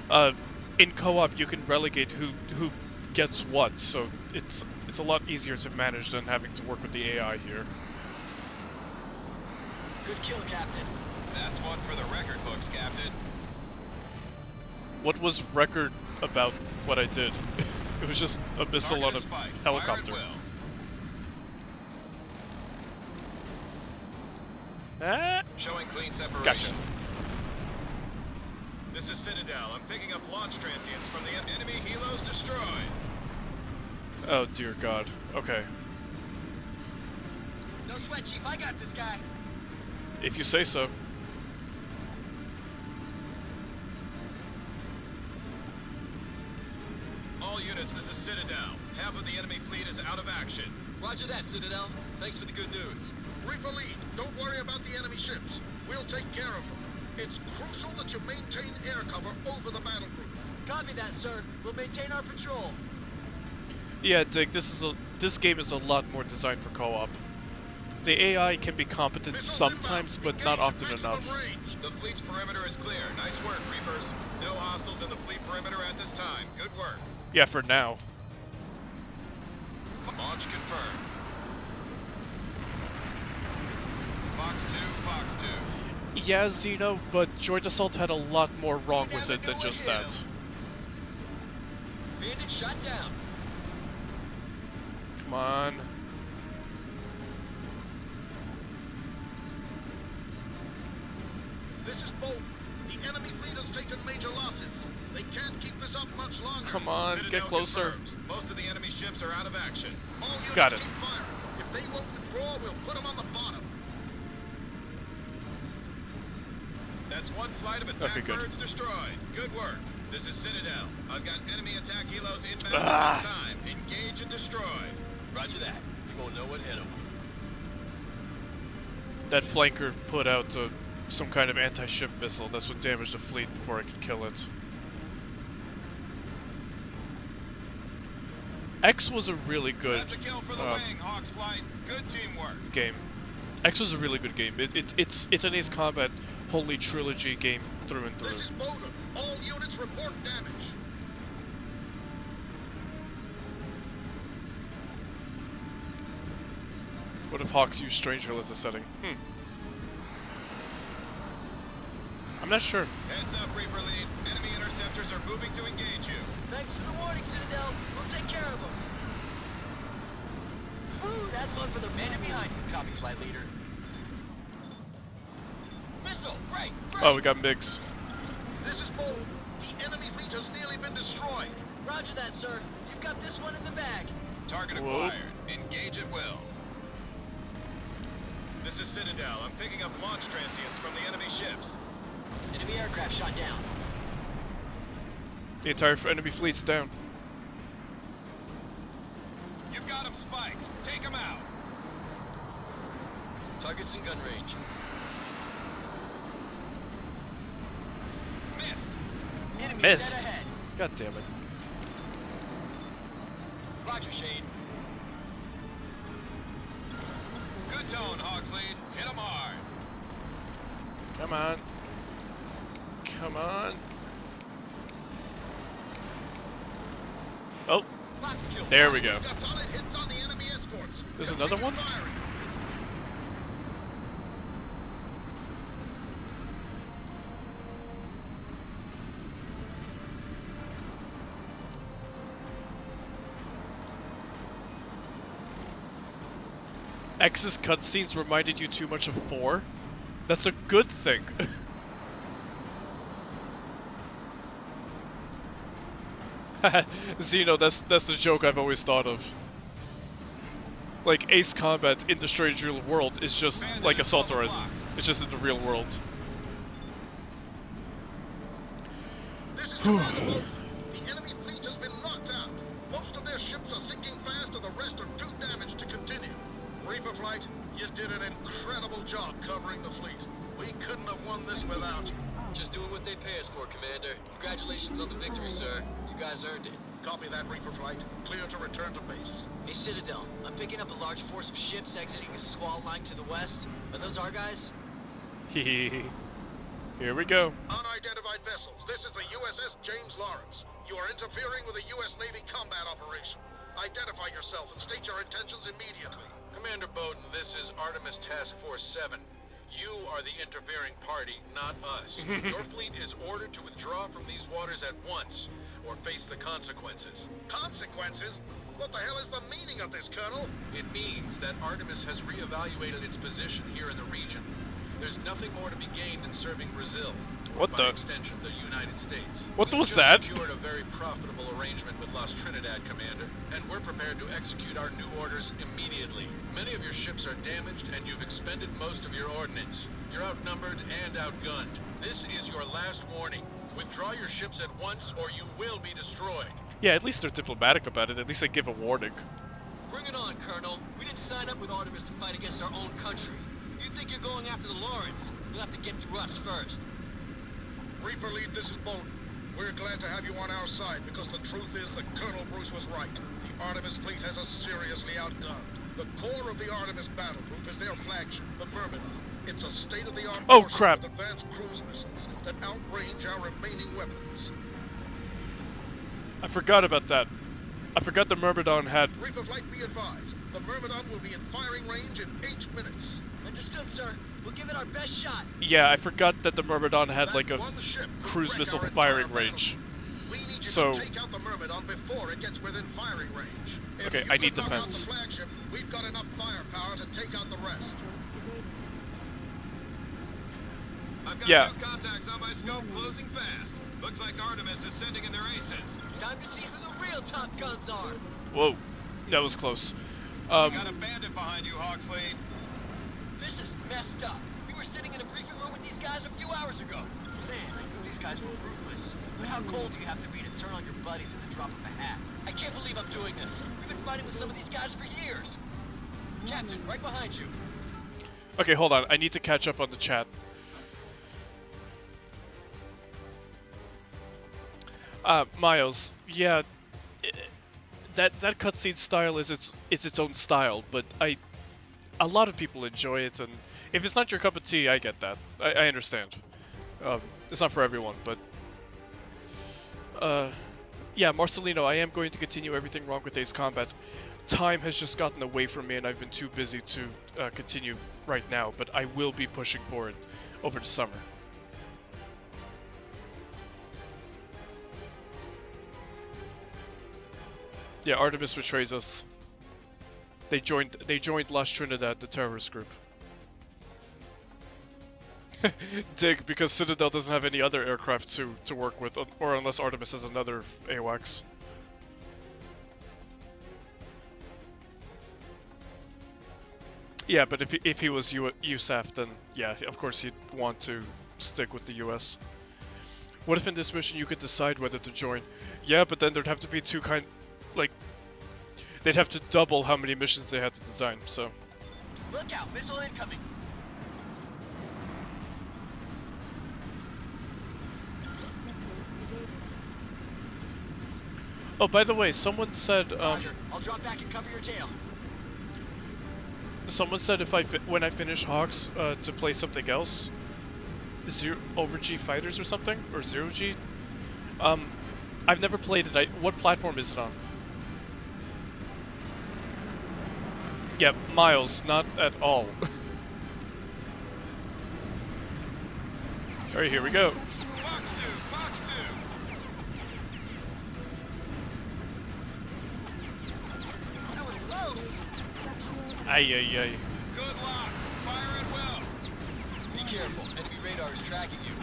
down. In co-op, you can relegate who gets what, so it's a lot easier to manage than having to work with the AI here. Good kill, Captain. That's one for the record books, Captain. What was record about what I did? It was just a missile on a helicopter. Ah, Showing clean separation. gotcha. This is Citadel. I'm picking up launch transients from the enemy helos destroyed. Oh dear God. Okay. No sweat, Chief. I got this guy. If you say so. All units, this is Citadel. Half of the enemy fleet is out of action. Roger that, Citadel. Thanks for the good news. Reaper Lead, don't worry about the enemy ships. We'll take care of them. It's crucial that you maintain air cover over the battle group. Copy that, sir. We'll maintain our patrol. Yeah, Dick. This game is a lot more designed for co-op. The AI can be competent sometimes, but not often enough. The fleet's perimeter is clear. Nice work, Reapers. No hostiles in the fleet perimeter at this time. Good work. Yeah, for now. Launch confirmed. Fox 2, Fox 2. Yeah, Xeno, but Joint Assault had a lot more wrong with it than just that. Bandit shot down. Come on. This is Bolt. The enemy fleet has taken major losses. They can't keep this up much longer. Come on, Citadel get closer. confirmed. Most of the enemy ships are out of action. All units Got it. keep firing. If they won't withdraw, we'll put them on the bottom. That's one flight of attack Okay, good. birds destroyed. Good work. This is Citadel. I've got enemy attack helos inbound Ah. at this time. Engage and destroy. Roger that. You won't know what hit him. That flanker put out some kind of anti-ship missile. That's what damaged the fleet before I could kill it. X was a really good That's a kill for the wing, Hawks flight. Good teamwork. game. X was a really good game. It's an Ace Combat Holy Trilogy game through and through. This is Boulder. All units report damage. What if Hawks used Stranger as a setting? I'm not sure. Heads up, Reaper Lead. Enemy interceptors are moving to engage you. Thanks for the warning, Citadel. We'll take care of them. Ooh, that's one for the man behind you. Copy, flight leader. Missile, right. Oh, we got MiGs. This is Bold. The enemy fleet has nearly been destroyed. Roger that, sir. You've got this one in the bag. Target Whoa. acquired. Engage at will. This is Citadel. I'm picking up launch transients from the enemy ships. Enemy aircraft shot down. The entire enemy fleet's down. You've got them spiked. Take them out. Targets in gun range. Missed. Enemy Missed. dead ahead. God damn it. Roger, Shade. Good tone, Hawks Lead. Hit them hard. Come on. Come on. Oh, Lock kill. there we go. Got solid hits on the enemy escorts. There's another one? Firing. X's cutscenes reminded you too much of 4? That's a good thing. Xeno, that's the joke I've always thought of. Like, Ace Combat in the Strange Real World is just like Assault Horizon. It's just in the real world. This is Commander Bolt. The enemy fleet has been knocked out. Most of their ships are sinking fast and the rest are too damaged to continue. Reaper Flight, you did an incredible job covering the fleet. We couldn't have won this without you. Just doing what they pay us for, Commander. Congratulations on the victory, sir. You guys earned it. Copy that, Reaper Flight. Clear to return to base. Hey, Citadel. I'm picking up a large force of ships exiting the squall line to the west. Are those our guys? Hehe. Here we go. Unidentified vessels. This is the USS James Lawrence. You are interfering with a U.S. Navy combat operation. Identify yourself and state your intentions immediately. Commander Bowden, this is Artemis Task Force 7. You are the interfering party, not us. Your fleet is ordered to withdraw from these waters at once, or face the consequences. Consequences? What the hell is the meaning of this, Colonel? It means that Artemis has reevaluated its position here in the region. There's nothing more to be gained in serving Brazil. What by the? extension, the United States. What was We've that? just secured a very profitable arrangement with Las Trinidad, Commander, and we're prepared to execute our new orders immediately. Many of your ships are damaged, and you've expended most of your ordnance. You're outnumbered and outgunned. This is your last warning. Withdraw your ships at once, or you will be destroyed. Yeah, at least they're diplomatic about it. At least they give a warning. Bring it on, Colonel. We didn't sign up with Artemis to fight against our own country. You think you're going after the Lawrence? You'll have to get through us first. Reaper Lead, this is Bowden. We're glad to have you on our side because the truth is that Colonel Bruce was right. The Artemis fleet has us seriously outgunned. The core of the Artemis battle group is their flagship, the Myrmidon. It's a state-of-the-art Oh, warship crap. with advanced cruise missiles that outrange our remaining weapons. I forgot about that. I forgot the Myrmidon had... Reaper Flight, be advised. The Myrmidon will be in firing range in 8 minutes. Understood, sir. We'll give it our best shot. Yeah, I forgot that the Myrmidon had That like a one ship could cruise wreck missile our entire firing battle. range. We need you So- to take out the Myrmidon before it gets within firing range. If Okay, you I can need knock out defense. the flagship, we've got enough firepower to take out the rest. I've got Yeah. new contacts on my scope closing fast. Looks like Artemis is sending in their aces. Time to see who the real top guns are. Whoa, that was close. Got a bandit behind you, Hawksley. This is messed up. We were sitting in a briefing room with these guys a few hours ago. Man, these guys were ruthless. But how cold do you have to be to turn on your buddies at the drop of a hat? I can't believe I'm doing this. We've been fighting with some of these guys for years. Captain, right behind you. Okay, hold on. I need to catch up on the chat. Miles, yeah, that cutscene style is its own style, but a lot of people enjoy it, and if it's not your cup of tea, I get that. I understand. It's not for everyone, but yeah, Marcelino, I am going to continue everything wrong with Ace Combat. Time has just gotten away from me, and I've been too busy to continue right now, but I will be pushing for it over the summer. Yeah, Artemis betrays us. They joined Las Trinidad, the terrorist group. Dig, because Citadel doesn't have any other aircraft to work with, or unless Artemis has another H.A.W.X. Yeah, but if he was USAF, then yeah, of course he'd want to stick with the US. What if in this mission you could decide whether to join? Yeah, but then there'd have to be they'd have to double how many missions they had to design, so. Look out, missile incoming. Oh, by the way, someone said Roger, I'll drop back and cover your tail. someone said when I finish Hawks to play something else, over G Fighters or something, or Zero G. I've never played it. What platform is it on? Yeah, Miles, not at all. Alright, here we go. Fox 2, Fox 2. That was close. Ay. Good luck. Fire at will. Be careful, enemy radar is tracking you.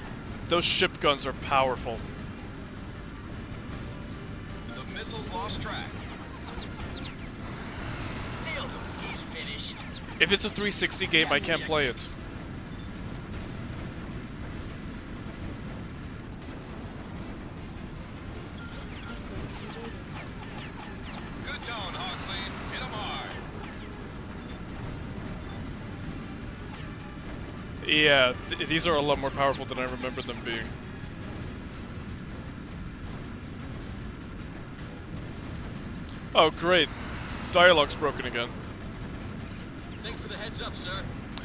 Those ship guns are powerful. The missiles lost track. Nailed him. He's finished. If it's a 360 game, I can't play it. Good tone, Hawksley. Hit 'em hard. Yeah, these are a lot more powerful than I remember them being. Oh, great. Dialogue's broken again. Thanks for the heads up, sir.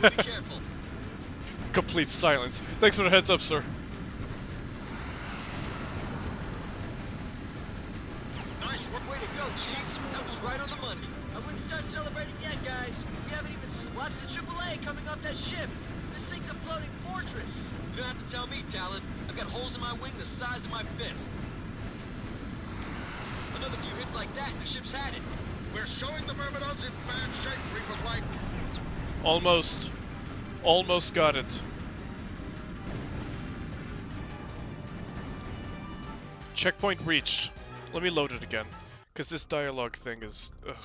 Be careful. Complete silence. Thanks for the heads up, sir. the ship's had it. We're showing the Myrmidons in bad shape, Reaper Flight. Almost. Almost got it. Checkpoint reached. Let me load it again. Because this dialogue thing is... Ugh.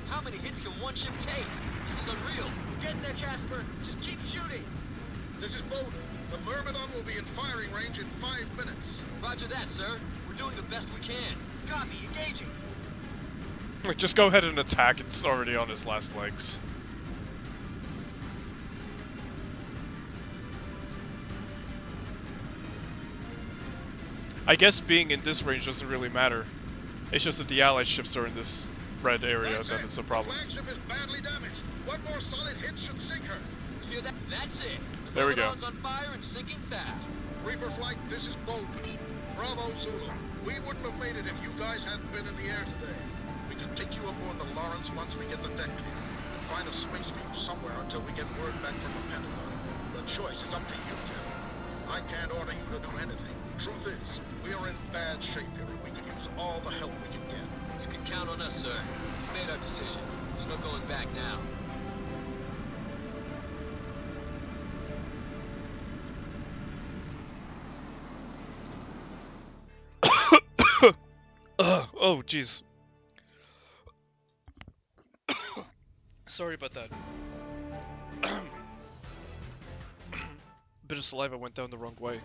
How many hits can one ship take? This is unreal. Get there, Jasper. Just keep shooting. This is Bowden. The Myrmidon will be in firing range in 5 minutes. Roger that, sir. We're doing the best we can. Copy, engaging. Just go ahead and attack. It's already on his last legs. I guess being in this range doesn't really matter. It's just that the Allied ships are in this red area, then it's a problem. The flagship is badly damaged. One more solid hit should sink her. Hear that? That's it. The There we go. Myrmidon's on fire and sinking fast. Reaper Flight, this is Bowden. Bravo, Zulu. We wouldn't have made it if you guys hadn't been in the air today. We can take you aboard the Lawrence once we get the deck clear. And find a space beam somewhere until we get word back from the Pentagon. The choice is up to you, Tim. I can't order you to do anything. Truth is, we are in bad shape here and we could use all the help we can get. You can count on us, sir. We made our decision. There's no going back now. Oh, jeez. Sorry about that. Bit of saliva went down the wrong way.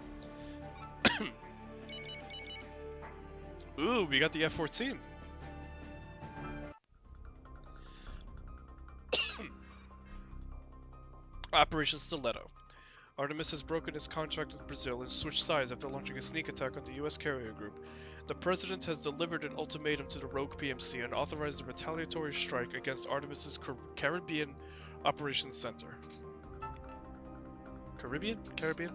Ooh, we got the F-14. Operation Stiletto. Artemis has broken its contract with Brazil and switched sides after launching a sneak attack on the U.S. carrier group. The President has delivered an ultimatum to the rogue PMC and authorized a retaliatory strike against Artemis's Caribbean Operations Center. Caribbean? Caribbean?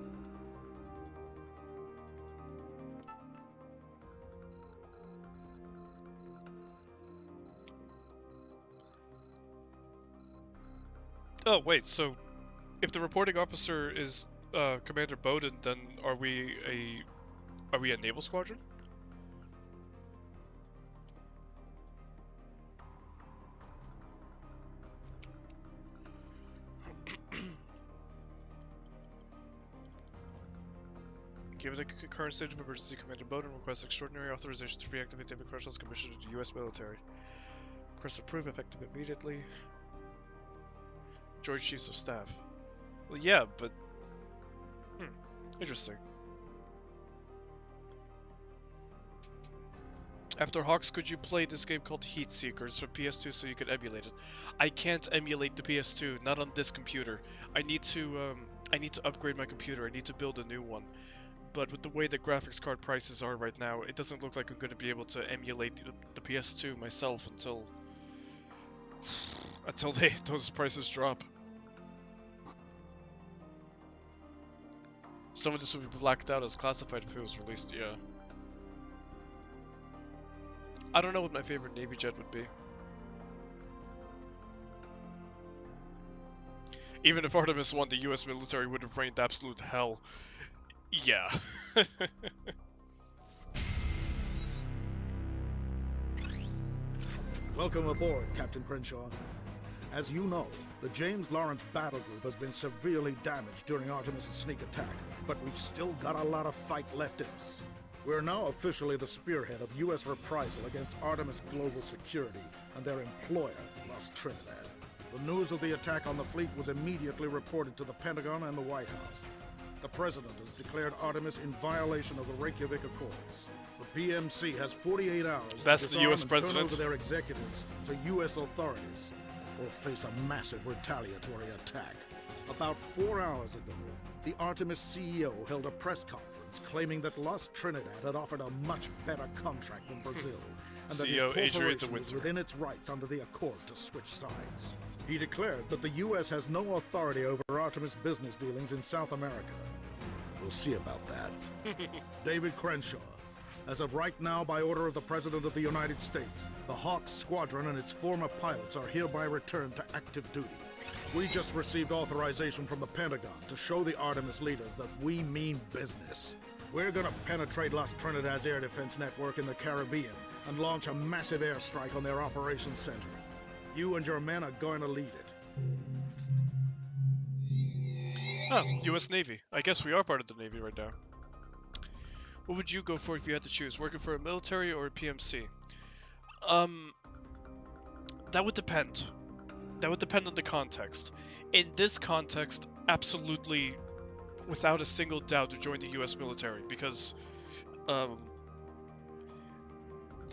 Oh, wait, so if the reporting officer is Commander Bowden, then are we a naval squadron? Given the current state of emergency, Commander Bowden requests extraordinary authorization to reactivate David Crushall's commission to the U.S. military. Request approved, effective immediately. George Chiefs of Staff. Well, yeah, but... Interesting. After H.A.W.X, could you play this game called Heat Seekers for PS2 so you could emulate it? I can't emulate the PS2, not on this computer. I need to upgrade my computer. I need to build a new one. But with the way the graphics card prices are right now, it doesn't look like I'm going to be able to emulate the PS2 myself until those prices drop. Some of this would be blacked out as classified if it was released, yeah. I don't know what my favorite Navy jet would be. Even if Artemis won, the US military would have rained absolute hell. Yeah. Welcome aboard, Captain Crenshaw. As you know, the James Lawrence Battle Group has been severely damaged during Artemis' sneak attack, but we've still got a lot of fight left in us. We're now officially the spearhead of U.S. reprisal against Artemis Global Security and their employer, Las Trinidad. The news of the attack on the fleet was immediately reported to the Pentagon and the White House. The President has declared Artemis in violation of the Reykjavik Accords. The PMC has 48 hours That's to the US disarm and President. turn over their executives to U.S. authorities or face a massive retaliatory attack. About 4 hours ago, the Artemis CEO held a press conference claiming that Las Trinidad had offered a much better contract than Brazil, and that his CEO Adrian de corporation was Winter. within its rights under the accord to switch sides. He declared that the U.S. has no authority over Artemis business dealings in South America. We'll see about that. David Crenshaw. As of right now, by order of the President of the United States, the H.A.W.X squadron and its former pilots are hereby returned to active duty. We just received authorization from the Pentagon to show the Artemis leaders that we mean business. We're gonna penetrate Las Trinidad's air defense network in the Caribbean and launch a massive airstrike on their operations center. You and your men are going to lead it. Oh, U.S. Navy. I guess we are part of the Navy right now. What would you go for if you had to choose, working for a military or a PMC? That would depend. That would depend on the context. In this context, absolutely, without a single doubt, to join the U.S. military, because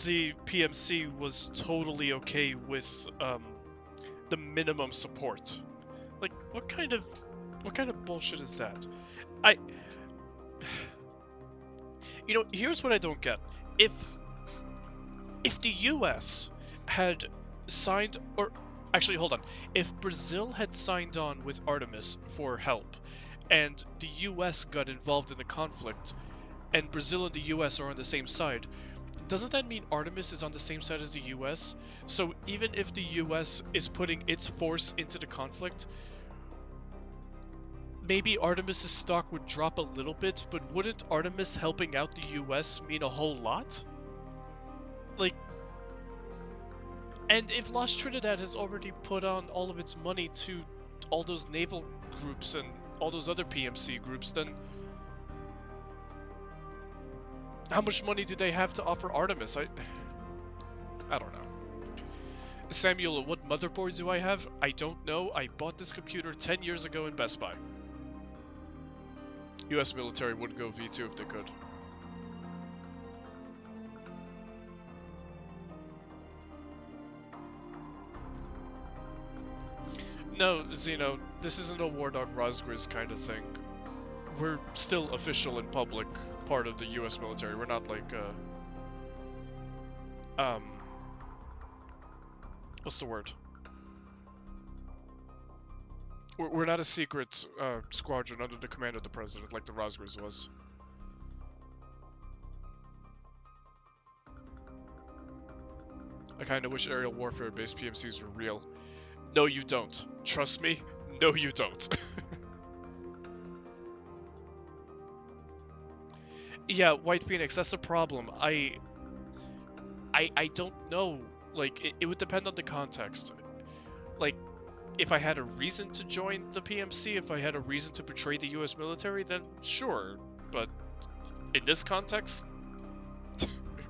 the PMC was totally okay with the minimum support. Like, what kind of bullshit is that? You know, here's what I don't get. If the US had signed, or actually, hold on. If Brazil had signed on with Artemis for help, and the US got involved in the conflict, and Brazil and the US are on the same side, doesn't that mean Artemis is on the same side as the US? So even if the US is putting its force into the conflict, maybe Artemis's stock would drop a little bit, but wouldn't Artemis helping out the US mean a whole lot? Like, and if Lost Trinidad has already put on all of its money to all those naval groups and all those other PMC groups, then how much money do they have to offer Artemis? I don't know. Samuel, what motherboard do I have? I don't know. I bought this computer 10 years ago in Best Buy. US military would go V2 if they could. No, Zeno, this isn't a War Dog Rosgriz kind of thing. We're still official and public part of the US military. We're not like, what's the word? We're not a secret squadron under the command of the president like the Rosgriz was. I kinda wish aerial warfare-based PMCs were real. No, you don't. Trust me, no, you don't. Yeah, White Phoenix, that's the problem. I don't know. Like, it would depend on the context. Like, if I had a reason to join the PMC, if I had a reason to betray the US military, then sure. But in this context,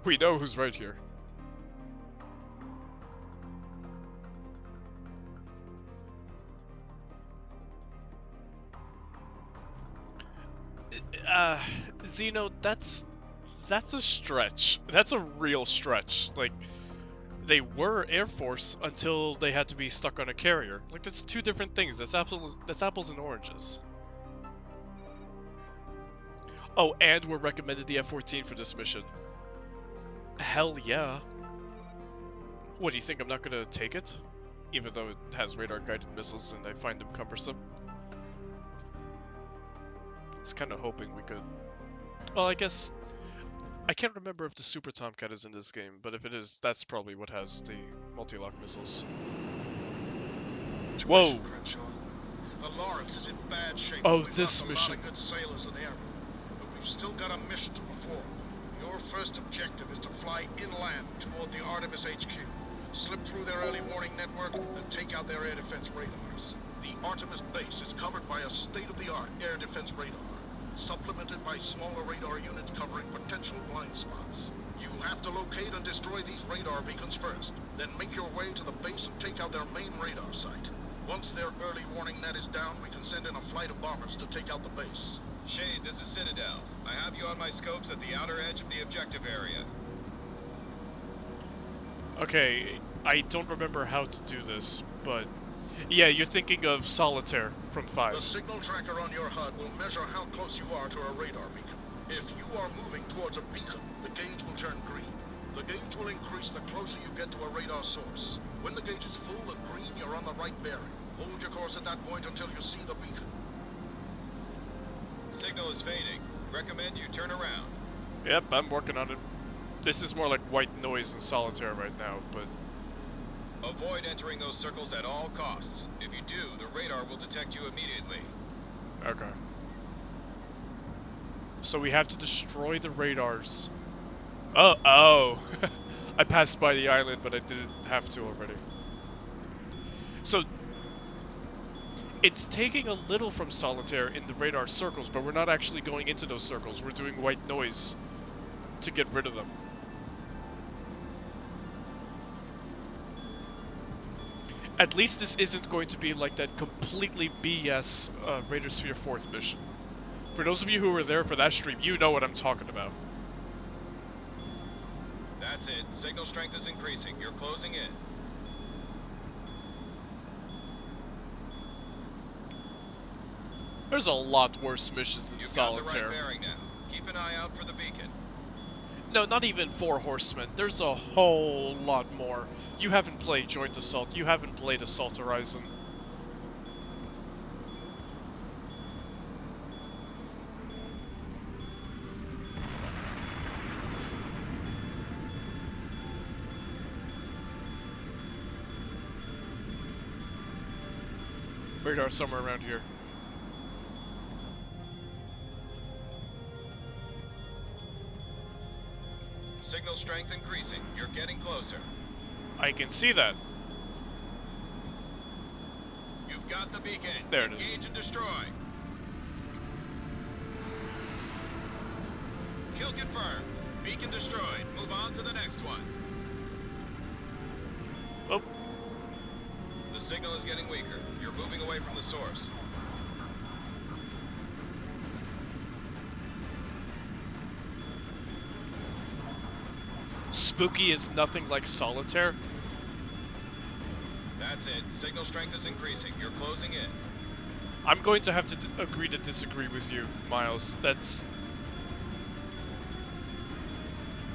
we know who's right here. Zeno, that's a stretch. That's a real stretch. Like, they were Air Force until they had to be stuck on a carrier. Like, that's two different things. That's apples and oranges. Oh, and we're recommended the F-14 for this mission. Hell yeah. What, do you think I'm not gonna take it? Even though it has radar-guided missiles and I find them cumbersome. I was kind of hoping we could... Well, I guess... I can't remember if the Super Tomcat is in this game, but if it is, that's probably what has the multi-lock missiles. Whoa! The Lawrence is in bad shape. Oh, We've this lost mission. A lot of good sailors in there, but we've still got a mission to perform. Your first objective is to fly inland toward the Artemis HQ, slip through their early warning network, and take out their air defense radars. The Artemis base is covered by a state-of-the-art air defense radar, supplemented by smaller radar units covering potential blind spots. You have to locate and destroy these radar beacons first, then make your way to the base and take out their main radar site. Once their early warning net is down, we can send in a flight of bombers to take out the base. Shade, this is Citadel. I have you on my scopes at the outer edge of the objective area. Okay, I don't remember how to do this, but... Yeah, you're thinking of Solitaire from 5. The signal tracker on your HUD will measure how close you are to a radar beacon. If you are moving towards a beacon, the gauge will turn green. The gauge will increase the closer you get to a radar source. When the gauge is full of green, you're on the right bearing. Hold your course at that point until you see the beacon. Signal is fading. Recommend you turn around. Yep, I'm working on it. This is more like white noise in Solitaire right now, but... Avoid entering those circles at all costs. If you do, the radar will detect you immediately. Okay. So we have to destroy the radars. Oh. I passed by the island, but I didn't have to already. So it's taking a little from Solitaire in the radar circles, but we're not actually going into those circles. We're doing white noise to get rid of them. At least this isn't going to be like that completely BS Raider Sphere 4th mission. For those of you who were there for that stream, you know what I'm talking about. That's it. Signal strength is increasing. You're closing in. There's a lot worse missions than Solitaire. You've got the right bearing now. Keep an eye out for the beacon. No, not even 4 horsemen. There's a whole lot more. You haven't played Joint Assault. You haven't played Assault Horizon. Radar somewhere around here. Signal strength increasing. You're getting closer. I can see that. You've got the beacon. There it is. Engage and destroy. Kill confirmed. Beacon destroyed. Move on to the next one. Oh. The signal is getting weaker. You're moving away from the source. Spooky is nothing like Solitaire. That's it. Signal strength is increasing. You're closing in. I'm going to have to agree to disagree with you, Miles. That's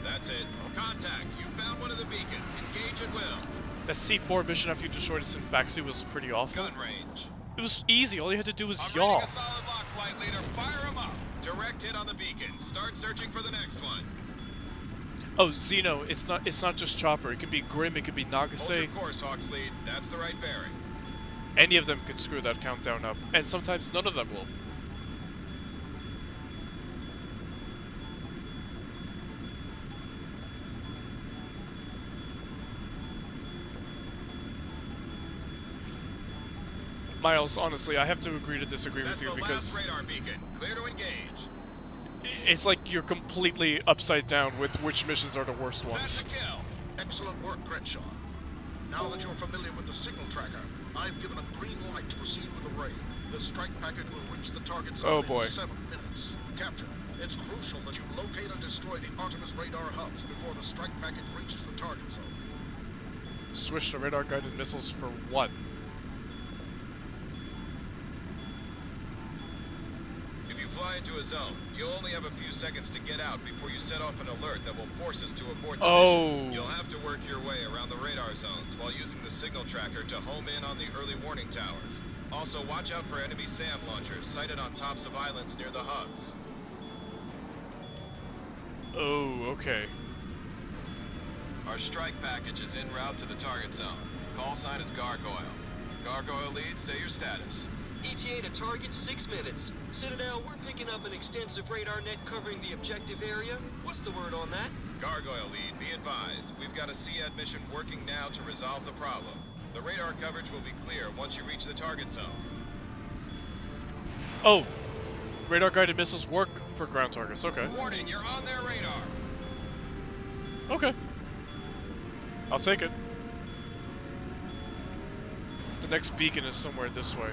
it. Contact. You found one of the beacons. Engage at will. that C4 mission after you destroyed us in Faxi was pretty awful. Gun range. It was easy. All you had to do was I'm yaw. reading a solid lock, flight leader. Fire him up. Direct hit on the beacon. Start searching for the next one. Oh, Zeno, it's not just Chopper. It can be Grim, it can be Nagase. Hold your course, Hawks lead. That's the right bearing. Any of them could screw that countdown up, and sometimes none of them will. Miles, honestly, I have to agree to disagree with you because That's the last radar beacon. Clear to engage. it's like you're completely upside down with which missions are the worst ones. That's a kill. Excellent work, Crenshaw. Now that you're familiar with the signal tracker, I've given a green light to proceed with the raid. The strike package will reach the target zone in 7 minutes. Captain, it's crucial that you locate and destroy the Artemis radar hubs before the strike package reaches the target zone. Switch to radar-guided missiles for what? If you fly into a zone, you'll only have a few seconds to get out before you set off an alert that will force us to abort the mission. You'll have to work your way around the radar zones while using the signal tracker to home in on the early warning towers. Also, watch out for enemy SAM launchers sighted on tops of islands near the hubs. Oh, okay. Our strike package is en route to the target zone. Call sign is Gargoyle. Gargoyle lead, say your status. ETA to target 6 minutes. Citadel, we're picking up an extensive radar net covering the objective area. What's the word on that? Gargoyle lead, be advised. We've got a SEAD mission working now to resolve the problem. The radar coverage will be clear once you reach the target zone. Oh, radar-guided missiles work for ground targets. Okay. Warning, you're on their radar. Okay. I'll take it. The next beacon is somewhere this way.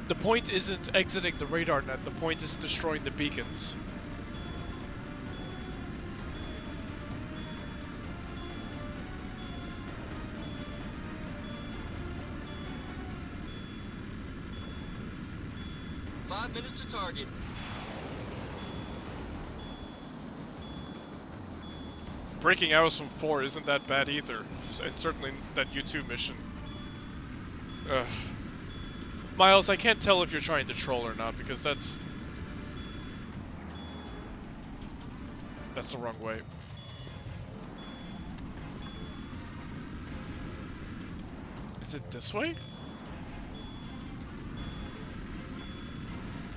The point isn't exiting the radar net, the point is destroying the beacons. Five minutes to target. Breaking arrows from 4 isn't that bad either, and certainly that U2 mission. Ugh. Miles, I can't tell if you're trying to troll or not, because that's... That's the wrong way. Is it this way?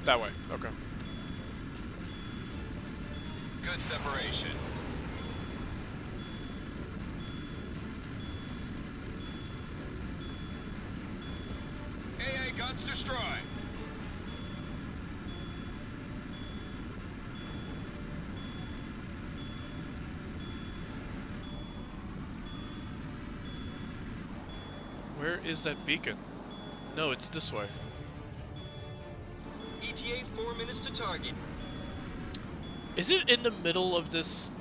That way, okay. Good separation. AA guns destroyed. Where is that beacon? No, it's this way. ETA 4 minutes to target. Is it in the middle of this?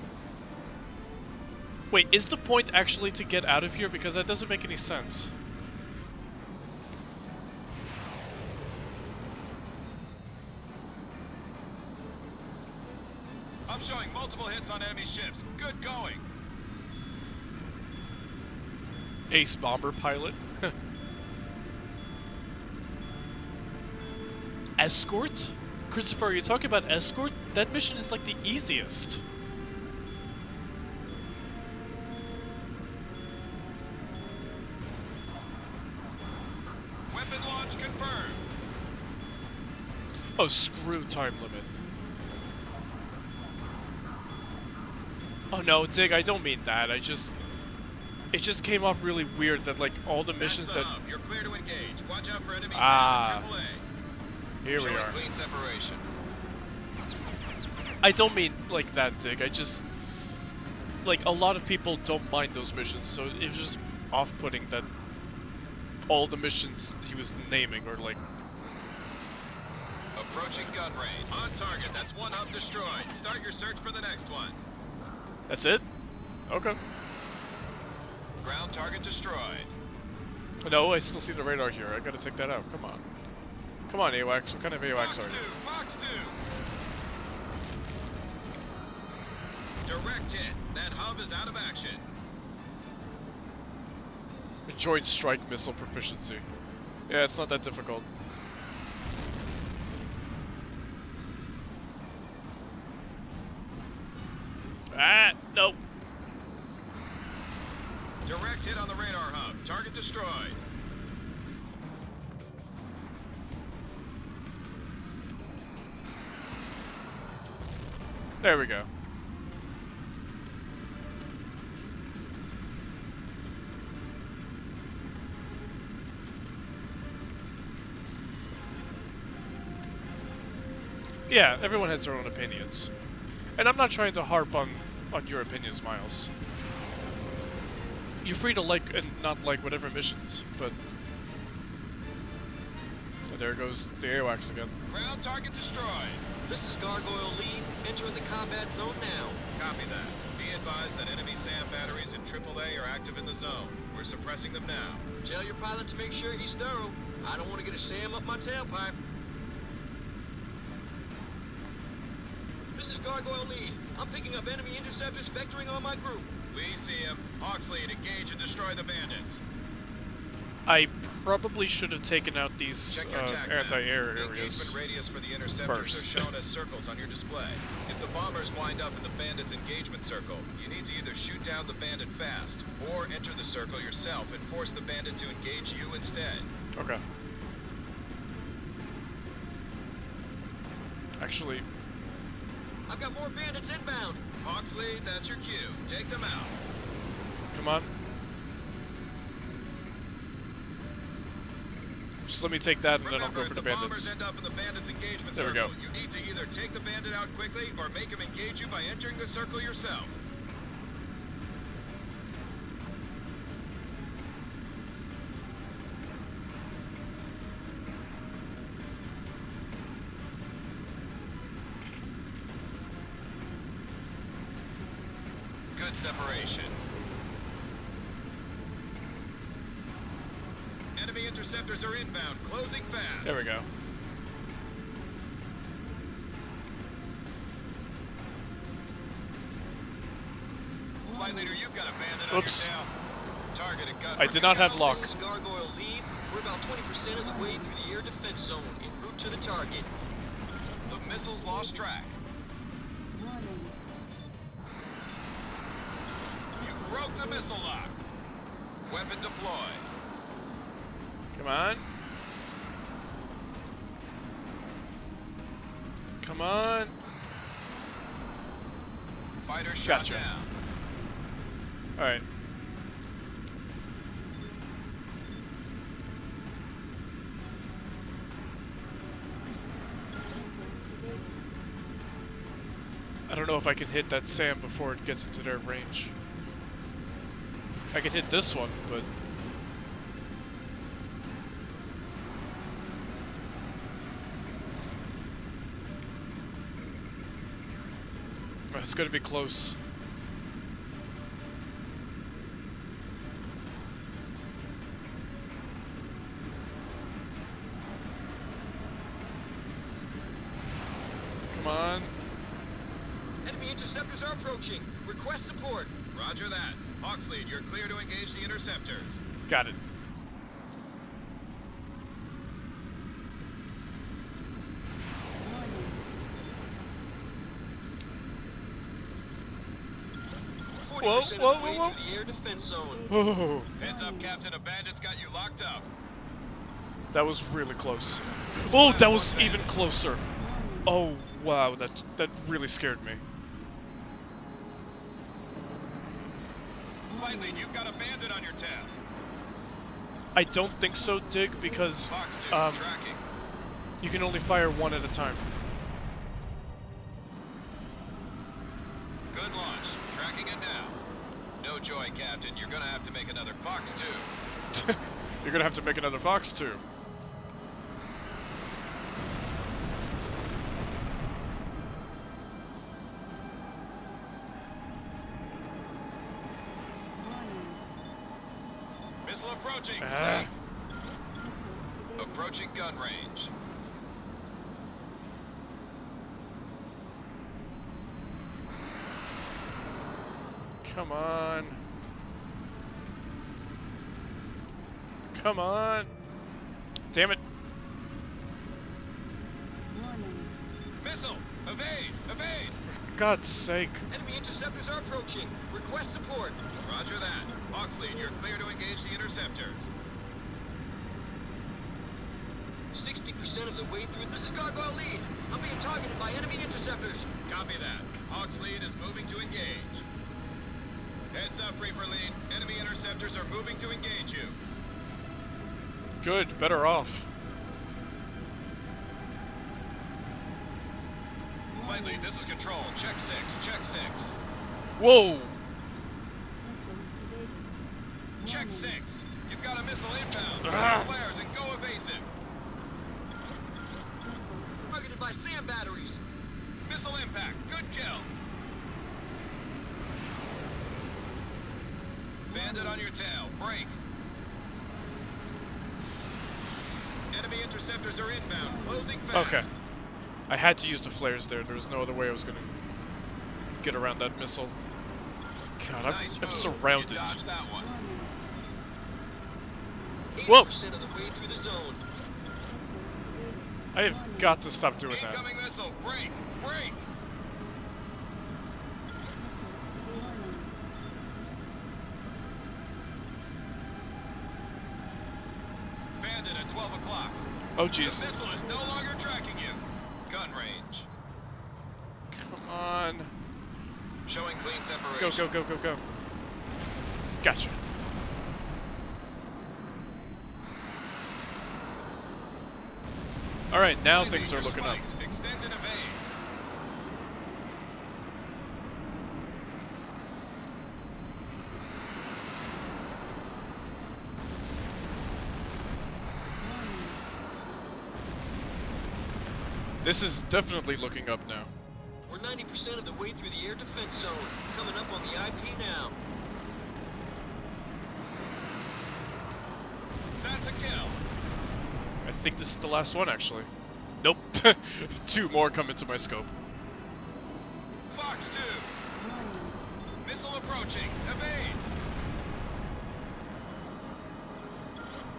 Wait, is the point actually to get out of here? Because that doesn't make any sense. I'm showing multiple hits on enemy ships. Good going. Ace bomber pilot. Escort? Christopher, are you talking about escort? That mission is like the easiest. Weapon launch confirmed. Oh, screw time limit. Oh no, Dig, I don't mean that. It just came off really weird that like all the missions that... You're clear to engage. Watch out for enemy AAA. Here we are. Clean separation. I don't mean like that, Dig. I just... Like, a lot of people don't mind those missions, so it was just off-putting that all the missions he was naming are like... Approaching gun range. On target. That's one hub destroyed. Start your search for the next one. That's it? Okay. Ground target destroyed. No, I still see the radar here. I gotta take that out. Come on. Come on, H.A.W.X. What kind of H.A.W.X are you? Fox 2. Direct hit. That hub is out of action. Joint strike missile proficiency. Yeah, it's not that difficult. Ah, no. Direct hit on the radar hub. Target destroyed. There we go. Yeah, everyone has their own opinions. And I'm not trying to harp on your opinions, Miles. You're free to like and not like whatever missions, but... And there goes the H.A.W.X again. Ground target destroyed. This is Gargoyle Lead. Entering the combat zone now. Copy that. Be advised that enemy SAM batteries in AAA are active in the zone. We're suppressing them now. Tell your pilot to make sure he's thorough. I don't want to get a SAM up my tailpipe. This is Gargoyle Lead. I'm picking up enemy interceptors vectoring on my group. We see him. Hawks Lead, engage and destroy the bandits. I probably should have taken out these Check your TAC anti-air map. areas The engagement radius for the interceptors first. are shown as circles on your display. If the bombers wind up in the bandits' engagement circle, you need to either shoot down the bandit fast, or enter the circle yourself and force the bandit to engage you instead. Okay. Actually, I've got more bandits inbound. Hawks Lead, that's your cue. Take them out. come on. Just let me take that and then I'll go for the bandits. Bombers end up in the bandits' engagement There we go. circle, you need to either take the bandit out quickly or make him engage you by entering the circle yourself. Good separation. Enemy interceptors are inbound, closing fast. There we go. Flight leader, you've got a bandit Oops. on your tail. Target and gun. I did not have luck. This is Gargoyle Lead. We're about 20% of the way through the air defense zone, en route to the target. The missiles lost track. Warning. Broke the missile lock. Weapon deployed. Come on. Come on. Fighter shot Gotcha. down. Alright. I don't know if I can hit that SAM before it gets into their range. I can hit this one, but... It's gonna be close. Come on. Enemy interceptors are approaching. Request support. Roger that. Hawks lead, you're clear to engage the interceptors. Got it. Whoa, whoa, whoa, whoa. The air defense zone. Oh, Heads up, Captain. A bandit's got you locked up. that was really close. Oh, that was even closer. Oh, wow, that really scared me. Flight lead, you've got a bandit on your tail. I don't think so, Dig, because Fox 2, tracking. you can only fire one at a time. Good launch. Tracking it now. No joy, Captain. You're gonna have to make another Fox 2. You're gonna have to make another Fox too. Missile approaching. Ah. Approaching gun range. Come on. Come on. Damn it. Missile! Evade! Evade! For God's sake. Enemy interceptors are approaching. Request support. Roger that. Hawks lead, you're clear to engage the interceptors. 60% of the way through. This is Gargoyle lead. I'm being targeted by enemy interceptors. Copy that. Hawks lead is moving to engage. Heads up, Reaper lead. Enemy interceptors are moving to engage you. Good, better off. Flight lead, this is control. Check 6. Check 6. Whoa! Check 6. You've got a missile inbound. Ah. Flares and go evasive. Targeted by SAM batteries. Missile impact. Good kill. Bandit on your tail. Break. Enemy interceptors are inbound. Closing fast. Okay. I had to use the flares there. There was no other way I was gonna get around that missile. God, Nice I'm move. surrounded. You dodged that one. 80% Whoa. of the way through the zone. I have got to stop doing that. Incoming missile. Break. Break. Bandit at 12 o'clock. Oh, The jeez. missile is no longer tracking you. Gun range. Come on. Showing clean Go, separation. go, go, go, go. Gotcha. Alright, now things are looking up. Extend and evade. This is definitely looking up now. We're 90% of the way through the air defense zone. Coming up on the IP now. That's a kill. I think this is the last one, actually. Nope. 2 more come into my scope. Fox 2. Missile approaching. Evade.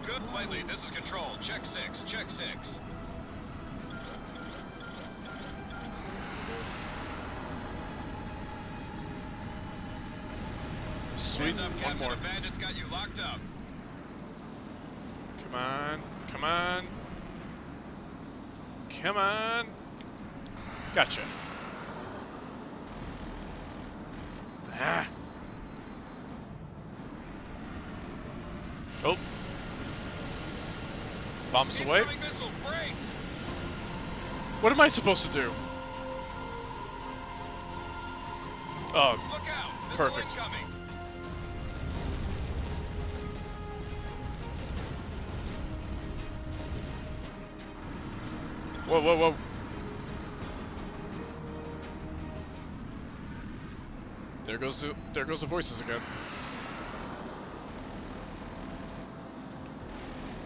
Good flight lead. This is control. Check 6. Check 6. Sweet. Sweet. Heads up, One Captain, more. a bandit's got you locked up. Come on. Come on. Come on. Gotcha. Ah. Oh. Bombs away. Incoming missile, break! What am I supposed to do? Oh, Look out! Missile perfect. incoming. Whoa, whoa, whoa. There goes the voices again.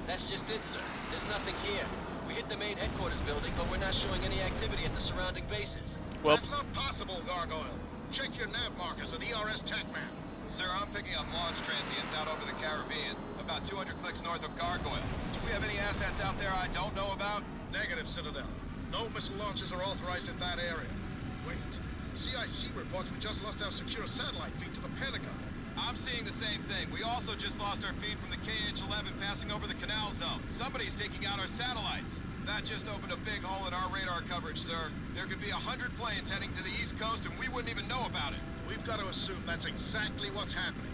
That's just it, sir. There's nothing here. We hit the main headquarters building, but we're not showing any activity in the surrounding bases. Well, That's not possible, Gargoyle. Check your nav markers at ERS TACMAN. Sir, I'm picking up launch transients out over the Caribbean, about 200 clicks north of Gargoyle. Do we have any assets out there I don't know about? Negative, Citadel. No missile launches are authorized in that area. Wait. CIC reports we just lost our secure satellite feed to the Pentagon. I'm seeing the same thing. We also just lost our feed from the H.A.W.X passing over the canal zone. Somebody's taking out our satellites. That just opened a big hole in our radar coverage, sir. There could be 100 planes heading to the East Coast and we wouldn't even know about it. We've got to assume that's exactly what's happening.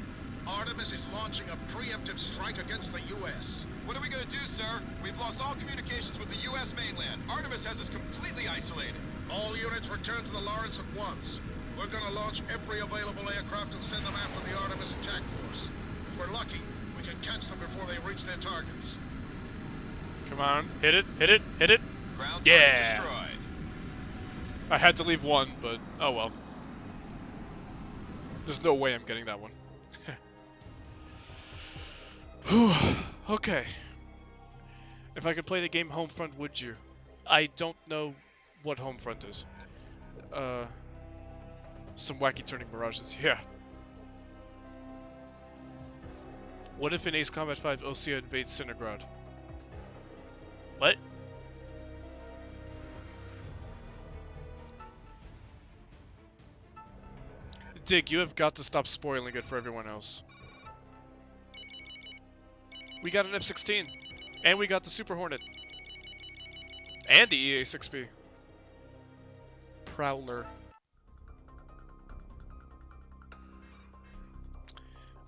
Artemis is launching a preemptive strike against the U.S. What are we gonna do, sir? We've lost all communications with the U.S. mainland. Artemis has us completely isolated. All units return to the Lawrence at once. We're gonna launch every available aircraft and send them after the Artemis attack force. If we're lucky, we can catch them before they reach their targets. come on. Hit it, hit it, hit it. Ground Yeah. target destroyed. I had to leave one, but oh well. There's no way I'm getting that one. Whew. Okay. If I could play the game Homefront, would you? I don't know what Homefront is. Some wacky turning mirages. Yeah. What if in Ace Combat 5 Osea invades Cinegrad? What? Dig, you have got to stop spoiling it for everyone else. We got an F-16. And we got the Super Hornet. And the EA-6B. Prowler.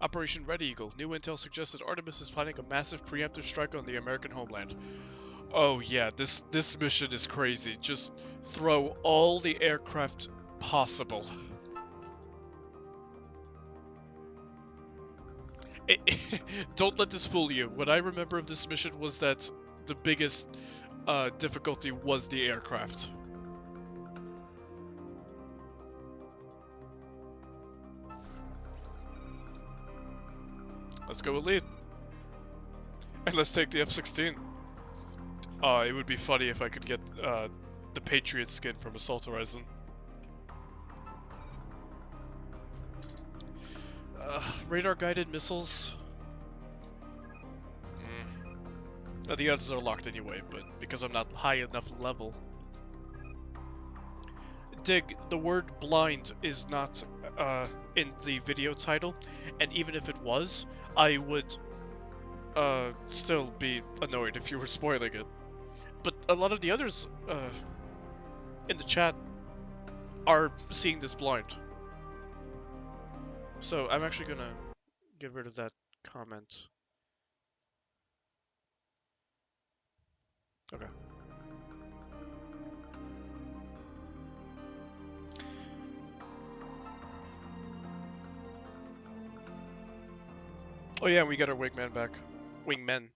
Operation Red Eagle. New intel suggests that Artemis is planning a massive preemptive strike on the American homeland. Oh yeah, this mission is crazy. Just throw all the aircraft possible. Don't let this fool you. What I remember of this mission was that the biggest difficulty was the aircraft. Let's go with lead. And let's take the F-16. It would be funny if I could get the Patriot skin from Assault Horizon. Radar-guided missiles. The others are locked anyway, but because I'm not high enough level. Dig, the word blind is not in the video title, and even if it was, I would still be annoyed if you were spoiling it. But a lot of the others in the chat are seeing this blind. So I'm actually gonna get rid of that comment. Okay. Oh yeah, we got our wingman back. Wingmen.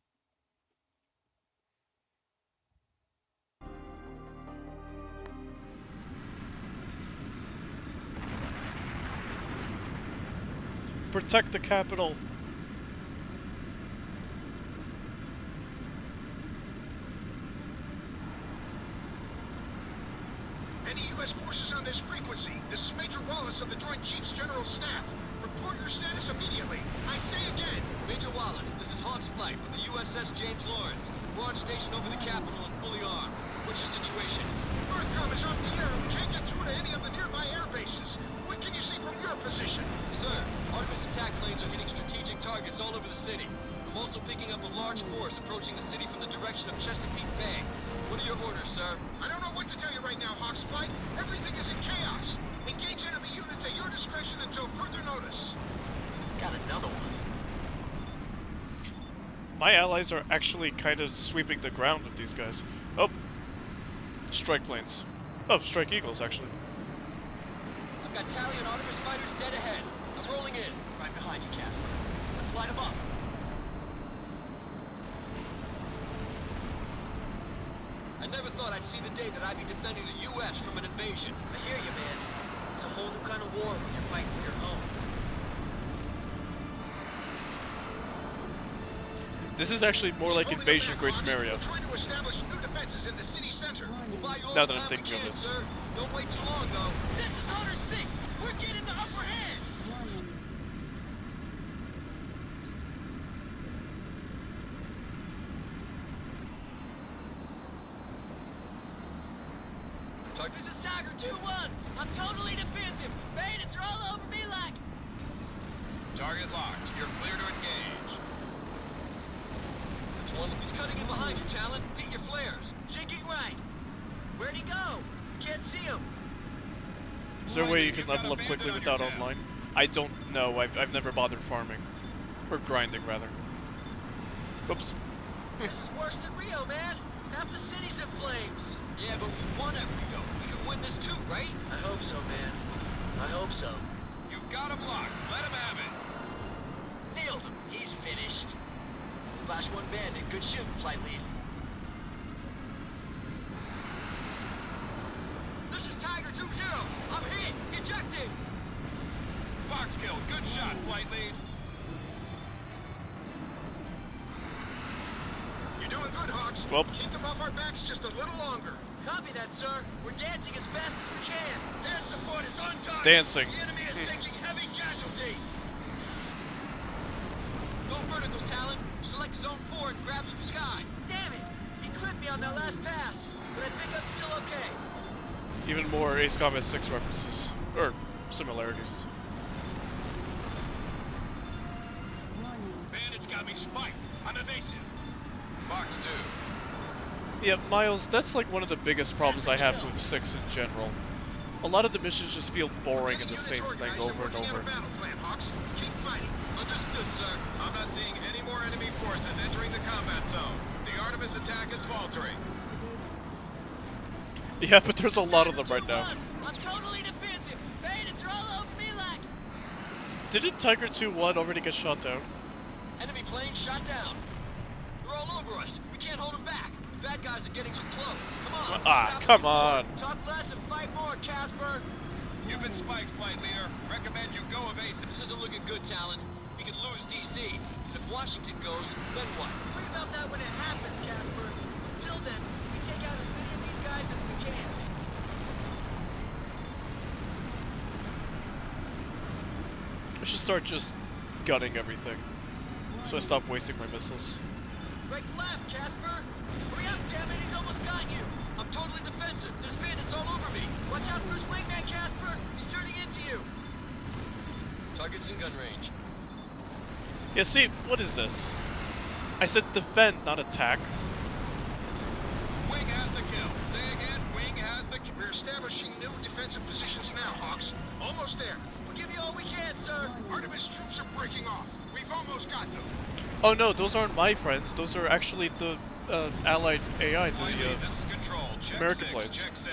Protect the capital. Any U.S. forces on this frequency? This is Major Wallace of the Joint Chiefs General Staff. Report your status immediately. I say again. Major Wallace, this is Hawk's Flight from the USS James Lawrence. We're on station over the capital and fully armed. What's your situation? Earthcom is off the air and we can't get through to any of the nearby air bases. What can you see from your position? Sir, Artemis attack planes are hitting strategic targets all over the city. I'm also picking up a large force approaching the city from the direction of Chesapeake Bay. What are your orders, sir? I don't know what to tell you right now, Hawks Flight. Everything is in chaos. Engage enemy units at your discretion until further notice. Got another one. My allies are actually kind of sweeping the ground with these guys. Oh, strike planes. Oh, strike eagles, actually. I've got Tally and Artemis fighters dead ahead. I'm rolling in. Right behind you, Casper. Let's light them up. I never thought I'd see the day that I'd be defending the U.S. from an invasion. I hear you, man. It's a whole new kind of war when you're fighting for your home. This is actually more like Invasion of Grace Maria. We're trying to establish new defenses in the city center. We'll buy you all Now the that I'm time we thinking of can, it. sir. Don't wait too long, though. This is Order 6. We're getting the upper hand. This is Tiger 2-1. I'm totally defensive. Bandits are all over me like... Target locked. You're clear to engage. That's one. He's cutting in behind you, Talon. Beat your flares. Jinking right. Where'd he go? Can't see him. Is there a way you can level up quickly without online? I don't know. I've never bothered farming. Or grinding, rather. Oops. This is worse than Rio, man. Half the city's in flames. Yeah, but we won at Rio. We can win this too, right? I hope so, man. I hope so. You've got him locked. Let him have it. Nailed him. He's finished. Flash 1 bandit. Good shooting, flight lead. This is Tiger 2-0. I'm hit. Ejected. Fox kill. Good shot, flight lead. You're doing good, Hawks. Well. Keep them off our backs just a little longer. Copy that, sir. We're dancing as fast as we can. Their support is on target. Dancing. The enemy is taking heavy casualties. Go vertical, Talon. Select zone 4 and grab some sky. Damn it! He clipped me on that last pass, but I think I'm still okay. Even more Ace Combat 6 references. Or similarities. Bandits got me spiked. I'm evasive. Fox 2. Yeah, Miles, that's like one of the biggest problems I have with 6 in general. A lot of the missions just feel boring and the same thing over and over. Keep fighting. Understood, sir. I'm not seeing any more enemy forces entering the combat zone. The Artemis attack is faltering. Yeah, but there's a lot of them right now. I'm totally defensive. Bandits are all over me like... Didn't Tiger 2-1 already get shot down? Enemy plane shot down. They're all over us. We can't hold them back. The bad guys are getting too close. Come on. Come on. Talk less and fight more, Casper. You've been spiked, flight leader. Recommend you go evasive. This isn't looking good, Talon. We could lose DC. If Washington goes, then what? Worry about that when it happens, Casper. Till then, we take out as many of these guys as we can. I should start just gutting everything. So I stop wasting my missiles. Break left, Casper. Hurry up, damn it, he's almost got you. I'm totally defensive. There's bandits all over me. Watch out for his wingman, Casper. He's turning into you. Target's in gun range. Yeah, see, what is this? I said defend, not attack. Wing has the kill. Say again, Wing has the kill. We're establishing new defensive positions now, Hawks. Almost there. We'll give you all we can, sir. Artemis troops are breaking off. We've almost got them. Oh no, those aren't my friends. Those are actually the allied AI, Flight lead, this is control. Check American 6, planes. Check 6.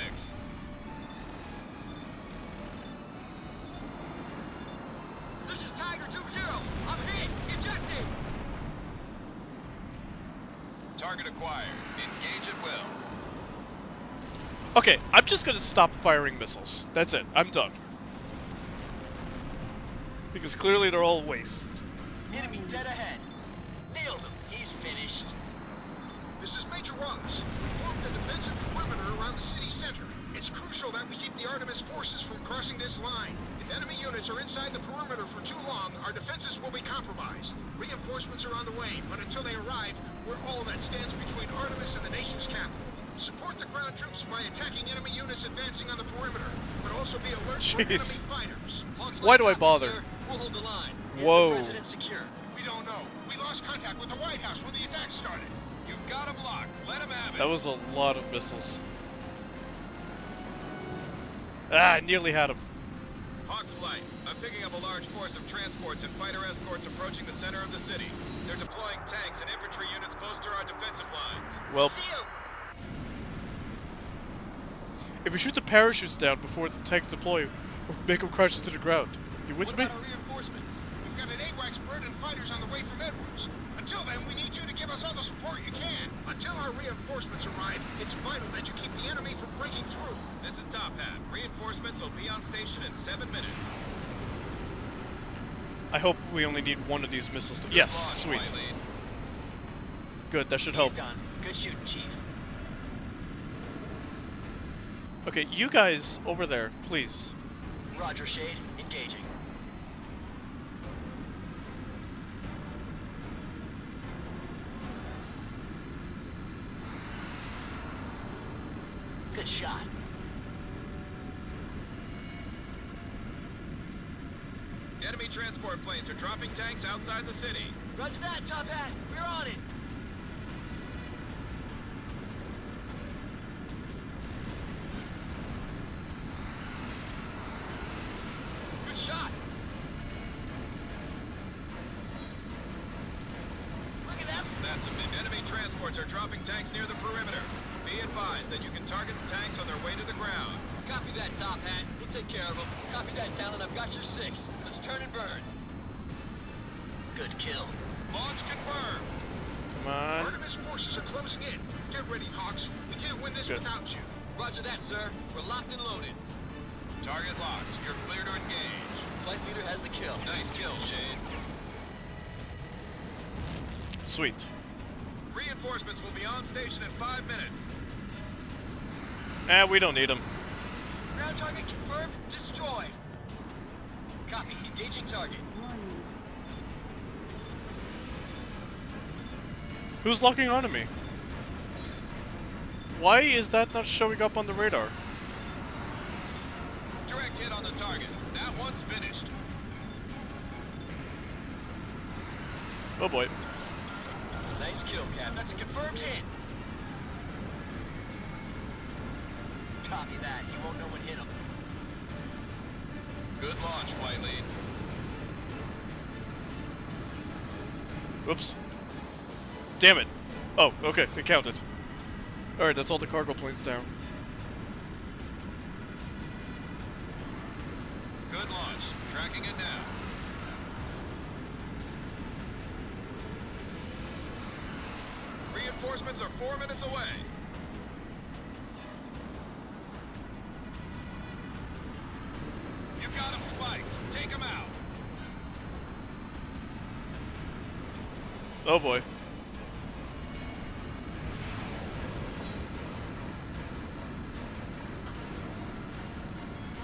This is Tiger 2-0. I'm hit. Ejected. Target acquired. Engage at will. Okay, I'm just gonna stop firing missiles. That's it. I'm done. Because clearly they're all wastes. Enemy dead ahead. Nailed him. He's finished. This is Major Wallace. We formed a defensive perimeter around the city center. It's crucial that we keep the Artemis forces from crossing this line. If enemy units are inside the perimeter for too long, our defenses will be compromised. Reinforcements are on the way, but until they arrive, we're all that stands between Artemis and the nation's capital. Support the ground troops by attacking enemy units advancing on the perimeter, but also be alert for enemy Jeez. fighters. Hawks Why do I bother? Sir. We'll hold the line. Whoa. Is the president secure? We don't know. We lost contact with the White House when the attack started. You've got him locked. Let him have it. That was a lot of missiles. Ah, I nearly had him. Hawks Flight, I'm picking up a large force of transports and fighter escorts approaching the center of the city. They're deploying tanks and infantry units close to our defensive lines. Well, See you. if we shoot the parachutes down before the tanks deploy, we'll make them crash into the ground. You with What me? about our reinforcements? We've got an H.A.W.X bird and fighters on the way from Edwards. Until then, we need you to give us all the support you can. Until our reinforcements arrive, it's vital that you keep the enemy from breaking through. This is Top Hat. Reinforcements will be on station in 7 minutes. I hope we only need one of these missiles to... Yes, Good launch, sweet. Wiley. Good, that should help. He's done. Good shooting, Chief. Okay, you guys over there, please. Roger, Shade. Engaging. Good shot. Enemy transport planes are dropping tanks outside the city. Roger that, Top Hat. We're on it. Good shot. Look at that. That's a bit. Enemy transports are dropping tanks near the perimeter. Be advised that you can target the tanks on their way to the ground. Copy that, Top Hat. We'll take care of them. Copy that, Talon. I've got your 6. Let's turn and burn. Good kill. Launch confirmed. Come on. Artemis forces are closing in. Get ready, Hawks. We can't win this Good. without you. Roger that, sir. We're locked and loaded. Target locked. You're clear to engage. Flight leader has the kill. Nice kill, Shane. Sweet. Reinforcements will be on station in 5 minutes. We don't need them. Ground target confirmed. Destroyed. Copy. Engaging target. Who's locking onto me? Why is that not showing up on the radar? Direct hit on the target. That one's finished. Oh boy. Nice kill, Cap. That's a confirmed hit. Copy that. You won't know what hit him. Good launch, Wiley. Oops. Damn it. Oh, okay. It counted. Alright, that's all the cargo planes down. Good launch. Tracking it now. Reinforcements are 4 minutes away. You got him spiked. Take him out. Oh boy.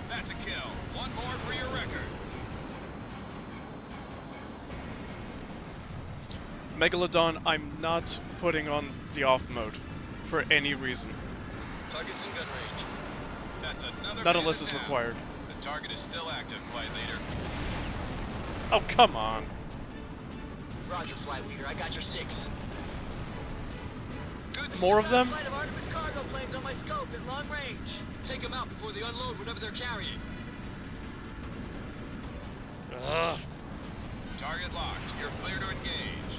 That's a kill. One more for your record. Megalodon, I'm not putting on the off mode. For any reason. Target's in gun range. That's another Not man unless it's down. required. The target is still active, Flight Leader. Oh, come on. Roger, Flight Leader. I got your 6. Good. More of them? Flight of Artemis cargo planes on my scope at long range. Take them out before they unload whatever they're carrying. Ugh. Target locked. You're clear to engage.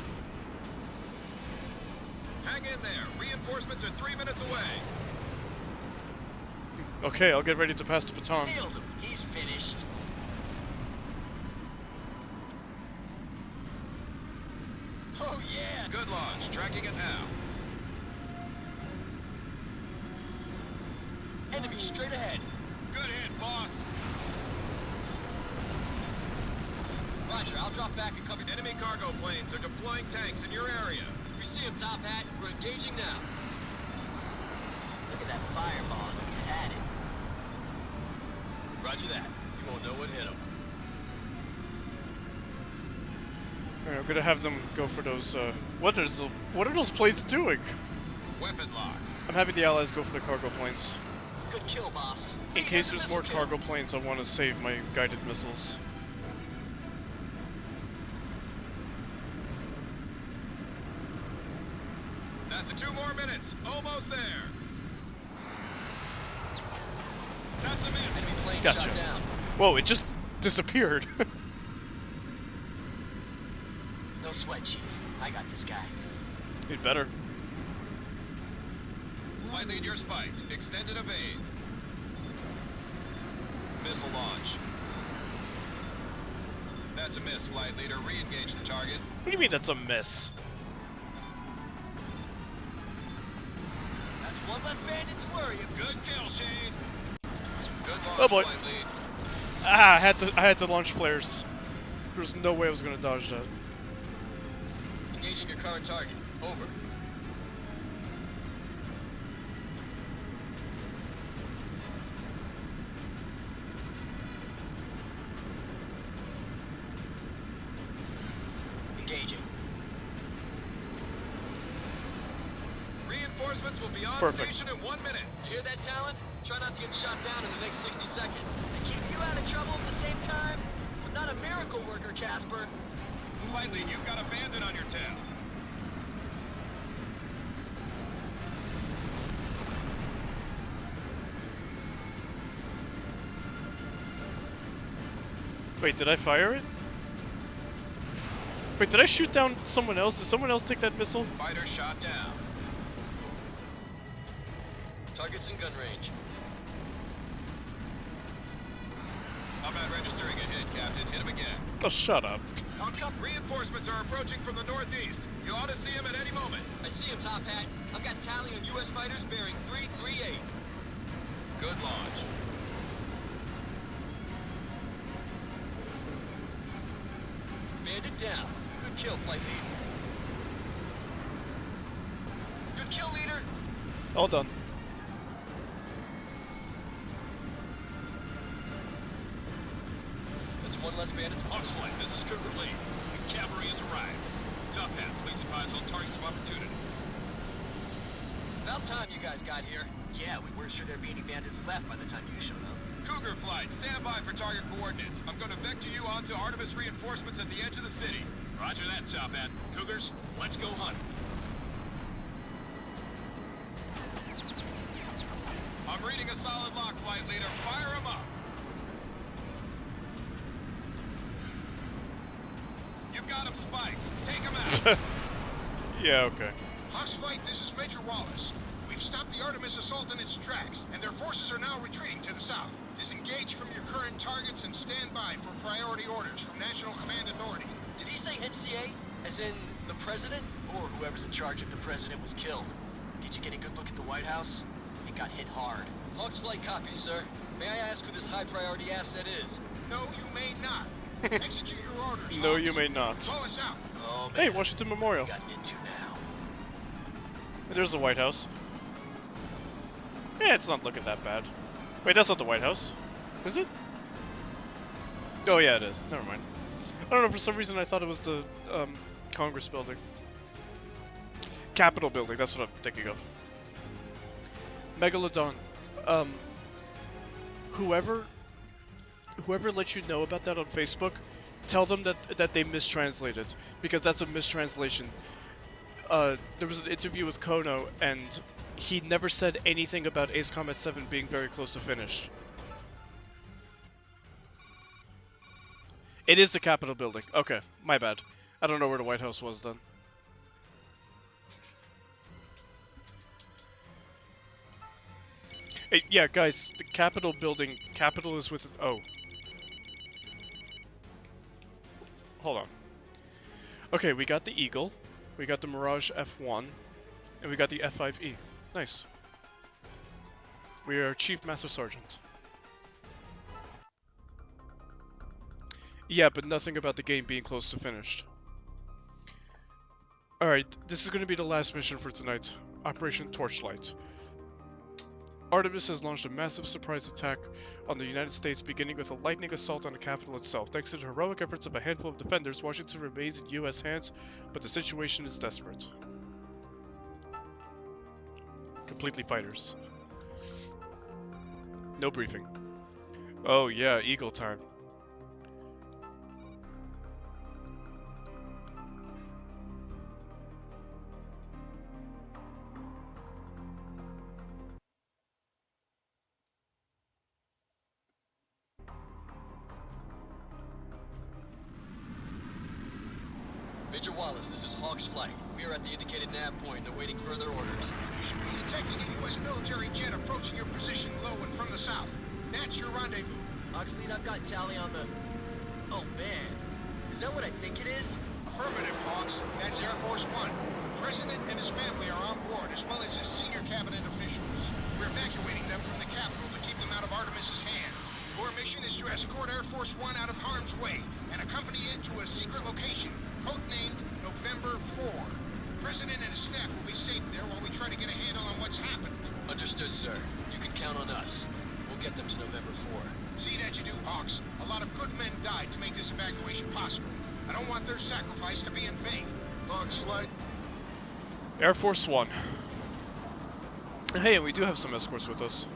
Hang in there. Reinforcements are 3 minutes away. Okay, I'll get ready to pass the baton. Nailed him. He's finished. Oh, yeah. Good launch. Tracking it now. Enemy straight ahead. Good hit, boss. Roger, I'll drop back and cover. Enemy cargo planes are deploying tanks in your area. We see him, Top Hat. We're engaging now. Look at that fireball. He's at it. Roger that. You won't know what hit him. Alright, I'm gonna have them go for those, what are those planes doing? Weapon lock. I'm having the allies go for the cargo planes. Good kill, boss. In case there's more cargo planes, I want to save my guided missiles. That's 2 more minutes. Almost there. That's a miss. Enemy plane Gotcha. shot down. Whoa, it just disappeared. No sweat, Chief. I got this guy. You'd better. Flight lead, your spikes. Extended evade. Missile launch. That's a miss, flight leader. Re-engage the target. What do you mean that's a miss? That's one less bandit to worry about. Good kill, Shane. Good launch, Oh boy. flight lead. Ah, I had to launch flares. There's no way I was gonna dodge that. Engaging your current target. Over. Engaging. Reinforcements will be on Perfect. station in 1 minute. You hear that, Talon? Try not to get shot down in the next 60 seconds. They keep you out of trouble at the same time? I'm not a miracle worker, Casper. Flight lead, you've got a bandit on your tail. Wait, did I fire it? Wait, did I shoot down someone else? Did someone else take that missile? Fighter shot down. Target's in gun range. Combat registering a hit, Captain. Hit him again. Oh, shut up. Reinforcements are approaching from the northeast. You ought to see him at any moment. I see him, Top Hat. I've got tally on U.S. fighters bearing 338. Good launch. Bandit down. Good kill, flight lead. Good kill, leader. All done. That's one less bandit. Oxflight, this is Cougar Lee. Cavalry has arrived. Top Hat, please advise on targets of opportunity. About time you guys got here. Yeah, we weren't sure there'd be any bandits left by the time you showed up. Cougar flight, stand by for target coordinates. I'm going to vector you onto Artemis reinforcements at the edge of the city. Roger that, Top Hat. Cougars, let's go hunt. I'm reading a solid lock, flight leader. Fire him up. You've got him spiked. Take him out. Yeah, okay. Hawks Flight, this is Major Wallace. We've stopped the Artemis assault in its tracks, and their forces are now retreating to the south. Disengage from your current targets and stand by for priority orders from National Command Authority. Did he say NCA? As in the president? Or whoever's in charge if the president was killed? Did you get a good look at the White House? It got hit hard. Hawks Flight copies, sir. May I ask who this high priority asset is? No, you may not. Execute your orders. No, Hawks. you may not. Blow us out. Oh, man. Hey, Washington Memorial. Got into now. There's the White House. Yeah, it's not looking that bad. Wait, that's not the White House. Is it? Oh yeah, it is. Never mind. I don't know, for some reason I thought it was the Congress building. Capitol building, that's what I'm thinking of. Megalodon. Whoever let you know about that on Facebook, tell them that they mistranslated, because that's a mistranslation. There was an interview with Kono, and he never said anything about Ace Combat 7 being very close to finished. It is the Capitol building. Okay, my bad. I don't know where the White House was then. Hey, yeah, guys, the Capitol building, Capitol is with an O. Hold on. Okay, we got the Eagle, we got the Mirage F1, and we got the F5E. Nice. We are Chief Master Sergeant. Yeah, but nothing about the game being close to finished. Alright, this is going to be the last mission for tonight. Operation Torchlight. Artemis has launched a massive surprise attack on the United States, beginning with a lightning assault on the capital itself. Thanks to the heroic efforts of a handful of defenders, Washington remains in U.S. hands, but the situation is desperate. Completely fighters. No briefing. Oh yeah, Eagle time. Mr. Wallace, this is H.A.W.X flight. We are at the indicated nav point, awaiting further orders. You should be detecting a U.S. military jet approaching your position low and from the south. That's your rendezvous. Oxley, I've got tally on the... Oh, man. Is that what I think it is? Affirmative, Hawks. That's Air Force One. The President and his family are on board, as well as his senior cabinet officials. We're evacuating them from the capital to keep them out of Artemis's hands. Your mission is to escort Air Force One out of harm's way and accompany it to a secret location, codenamed November 4. The President and his staff will be safe there while we try to get a handle on what's happened. Understood, sir. You can count on us. We'll get them to November 4. See that you do, Hawks. A lot of good men died to make this evacuation possible. I don't want their sacrifice to be in vain. Hawks flight. Air Force One. Hey, and we do have some escorts with us.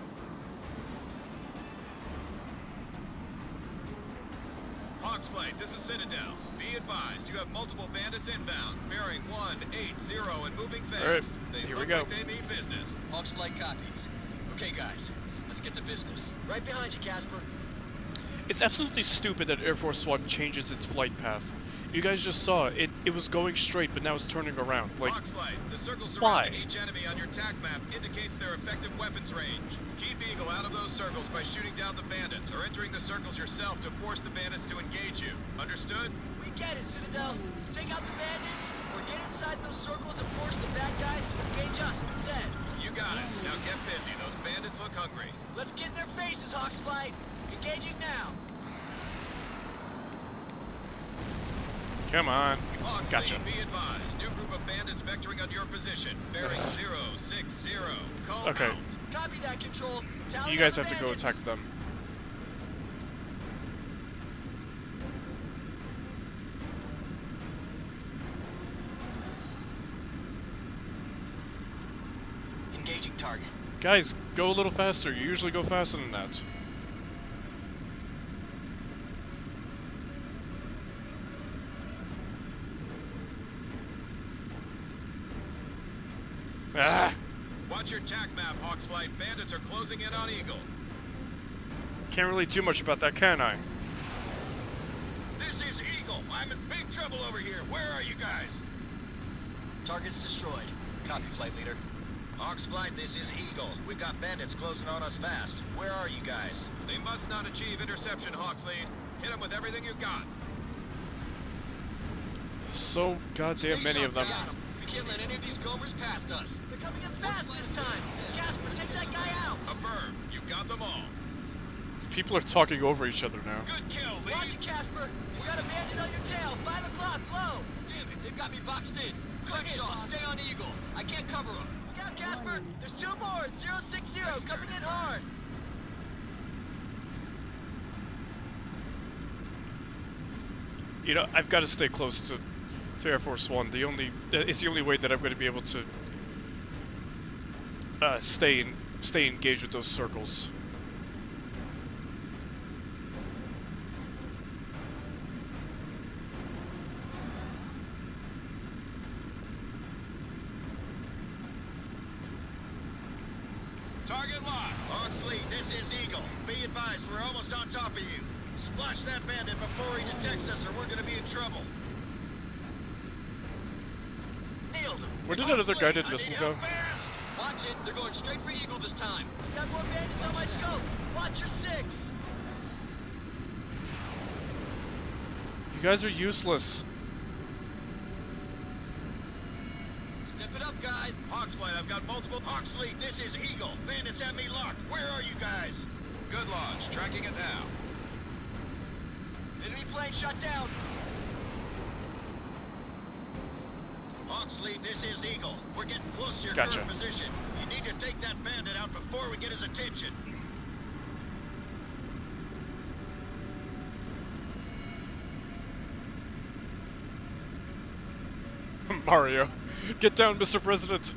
Hawks flight, this is Citadel. Be advised, you have multiple bandits inbound, bearing 180 and moving fast. All right, They here we look go. like they mean business. H.A.W.X flight copies. Okay, guys. Let's get to business. Right behind you, Casper. It's absolutely stupid that Air Force One changes its flight path. You guys just saw it. It was going straight, but now it's turning around. Like, Hawks flight, the circle why? surrounding each enemy on your TAC map indicates their effective weapons range. Keep Eagle out of those circles by shooting down the bandits, or entering the circles yourself to force the bandits to engage you. Understood? We get it, Citadel. Take out the bandits, or get inside those circles and force the bad guys to engage us instead. You got it. Now get busy. Those bandits look hungry. Let's get in their faces, H.A.W.X flight. Engaging now. come on. Hawks Gotcha. lead, be advised. New group of bandits vectoring on your position. Bearing 060. Call Okay. out. Copy that, Control. Tally You guys on have the to go bandits. attack them. Engaging target. Guys, go a little faster. You usually go faster than that. Ah! Watch your TAC map, Hawks flight. Bandits are closing in on Eagle. Can't really do much about that, can I? This is Eagle. I'm in big trouble over here. Where are you guys? Target's destroyed. Copy, flight leader. Hawks flight, this is Eagle. We've got bandits closing on us fast. Where are you guys? They must not achieve interception, Hawks lead. Hit them with everything you got. So goddamn many of them. Got 'em. We can't let any of these gomers past us. They're coming in fast this time. Casper, take that guy out. Affirm. You got them all. People are talking over each other now. Good kill, Roger, lead. Casper. We got a bandit on your tail. 5 o'clock, low. Damn it, they've got me boxed in. Crenshaw, stay on Eagle. I can't cover them. Look out, Casper. There's 2 more. 060 coming in hard. You know, I've got to stay close to Air Force One. It's the only way that I'm going to be able to stay engaged with those circles. Target locked. Hawks fleet, this is Eagle. Be advised, we're almost on top of you. Splash that bandit before he detects us or we're gonna be in trouble. Nailed him. Where did that other guy did missile go? Watch it. They're going straight for Eagle this time. Got more bandits on my scope. Watch your 6. You guys are useless. Step it up, guys. Hawks flight, I've got multiple Hawks fleet. This is Eagle. Bandits have me locked. Where are you guys? Good launch. Tracking it now. Enemy plane shut down. Hawks fleet, this is Eagle. We're getting close to your Gotcha. current position. You need to take that bandit out before we get his attention. Mario, get down, Mr. President.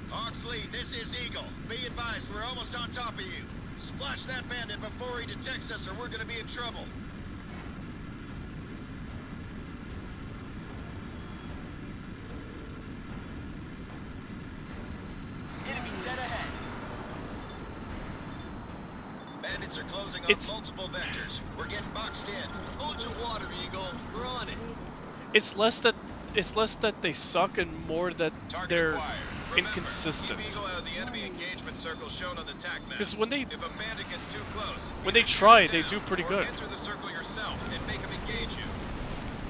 Hawks fleet, this is Eagle. Be advised, we're almost on top of you. Splash that bandit before he detects us or we're gonna be in trouble. Enemy dead ahead. Bandits are closing It's- on multiple vectors. We're getting boxed in. Hold your water, Eagle. We're on it. It's less that it's less that they suck and more that Target they're acquired. Remember, inconsistent. keep Eagle out of the enemy engagement circle shown on the TAC map. Because when they If a bandit gets too close, when they either try, shoot they him do down pretty or good. enter the circle yourself and make him engage you.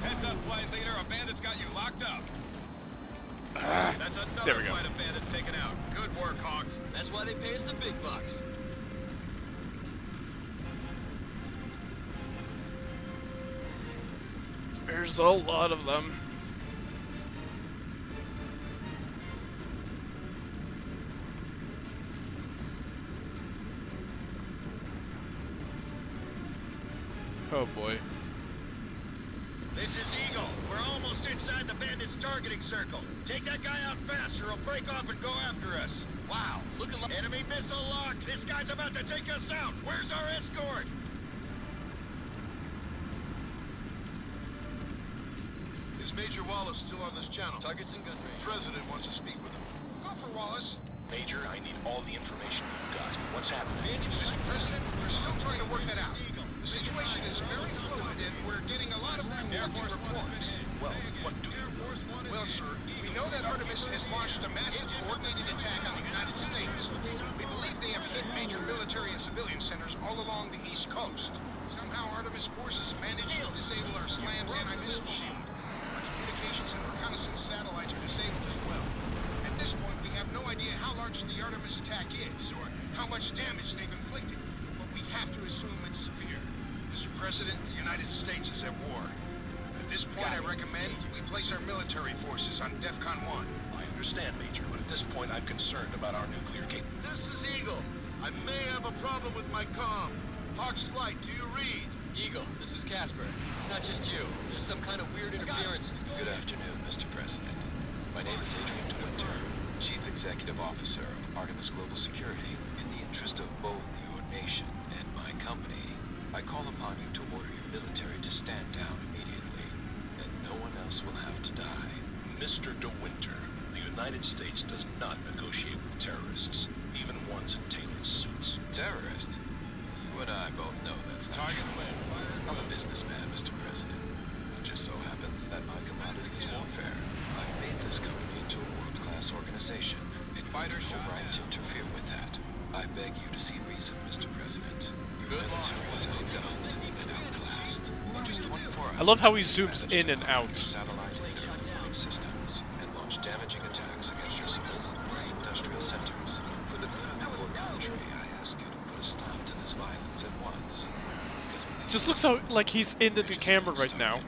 Heads up, flight leader. A bandit's got you locked up. That's another There we go. flight of bandits taken out. Good work, Hawks. That's why they pay us the big bucks. There's a lot of them. Oh boy. This is Eagle. We're almost inside the bandits' targeting circle. Take that guy out fast or he'll break off and go after us. Wow, looking like Enemy missile locked. This guy's about to take us out. Where's our escort? Is Major Wallace still on this channel? targets in gun range. President wants to speak with him. Go for Wallace. Major, I need all the information you've got. What's happening? Mr. President, we're still trying to work that out. The situation is very fluid and we're getting a lot of conflicting reports. Well, what do you know? Well, sir, we know that Artemis has launched a massive coordinated attack on the United States. We believe they have hit major military and civilian centers all along the East Coast. Somehow Artemis forces managed to disable our SLAM's anti-missile shield. Our communications and reconnaissance satellites are disabled as well. At this point, we have no idea how large the Artemis attack is or how much damage they've inflicted, but we have to assume it's severe. Mr. President, the United States is at war. At this point, I recommend we place our military forces on DEFCON 1. I understand, Major, but at this point I'm concerned about our nuclear capability. This is Eagle. I may have a problem with my comm. Hawks Flight, do you read? Eagle, this is Casper. It's not just you. There's some kind of weird interference. Good afternoon, Mr. President. My name is H.A.W.X, Chief Executive Officer of Artemis Global Security. In the interest of both your nation and my company, I call upon you to order your military to stand down immediately, and no one else will have to die. Mr. DeWinter, the United States does not negotiate with terrorists, even ones in tailored suits. Terrorist? You and I both know that's not Target true. land. I'm a businessman, Mr. President. It just so happens that my commodity is warfare. I've made this company into a world-class organization, and you have no right to interfere with that. I beg you to see reason, Mr. President. Your military is outgunned and outclassed. In just 24 hours, I love how he zooms in and out. satellite interconnecting systems and launch damaging attacks against your civilian and industrial centers. For the good of the whole country, I ask you to put a stop to this violence at once. Just looks like he's into the camera right now.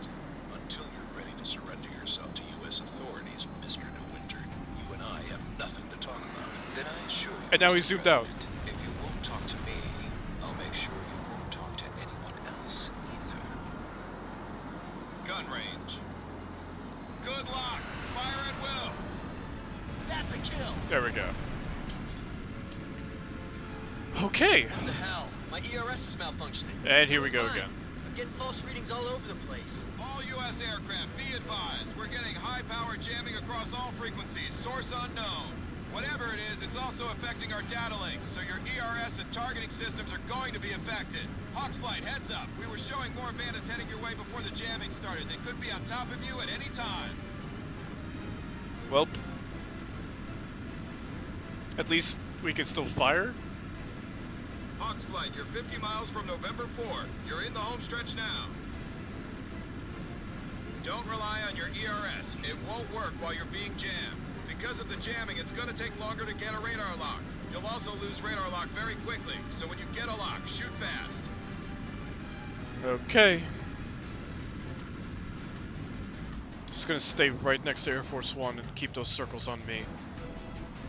Until you're ready to surrender yourself to U.S. authorities, Mr. DeWinter, you and I have nothing to talk about. Then I assure you, And now Mr. he's zoomed out. President, if you won't talk to me, I'll make sure you won't talk to anyone else either. Gun range. Good luck. Fire at will. That's a kill. There we go. Okay. What the hell? My ERS is malfunctioning. And here we go Fine. again. I'm getting false readings all over the place. All U.S. aircraft, be advised. We're getting high-power jamming across all frequencies. Source unknown. Whatever it is, it's also affecting our data links, so your ERS and targeting systems are going to be affected. Hawks Flight, heads up. We were showing more bandits heading your way before the jamming started. They could be on top of you at any time. Well, at least we can still fire. Hawks Flight, you're 50 miles from November 4. You're in the home stretch now. Don't rely on your ERS. It won't work while you're being jammed. Because of the jamming, it's going to take longer to get a radar lock. You'll also lose radar lock very quickly, so when you get a lock, shoot fast. Okay. Just gonna stay right next to Air Force One and keep those circles on me.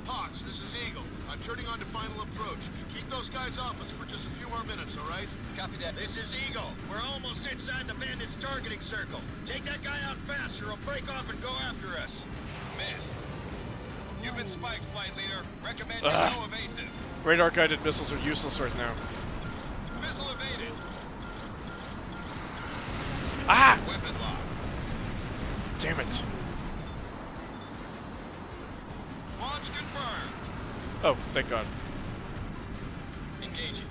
Hawks, this is Eagle. I'm turning on to final approach. Keep those guys off us for just a few more minutes, all right? Copy that. This is Eagle. We're almost inside the bandits' targeting circle. Take that guy out fast or he'll break off and go after us. Missed. You've been spiked, flight leader. Recommend you go evasive. Radar-guided missiles are useless right now. Missile evaded. Ah! Weapon lock. Damn it. Launch confirmed. Oh, thank God. Engaging.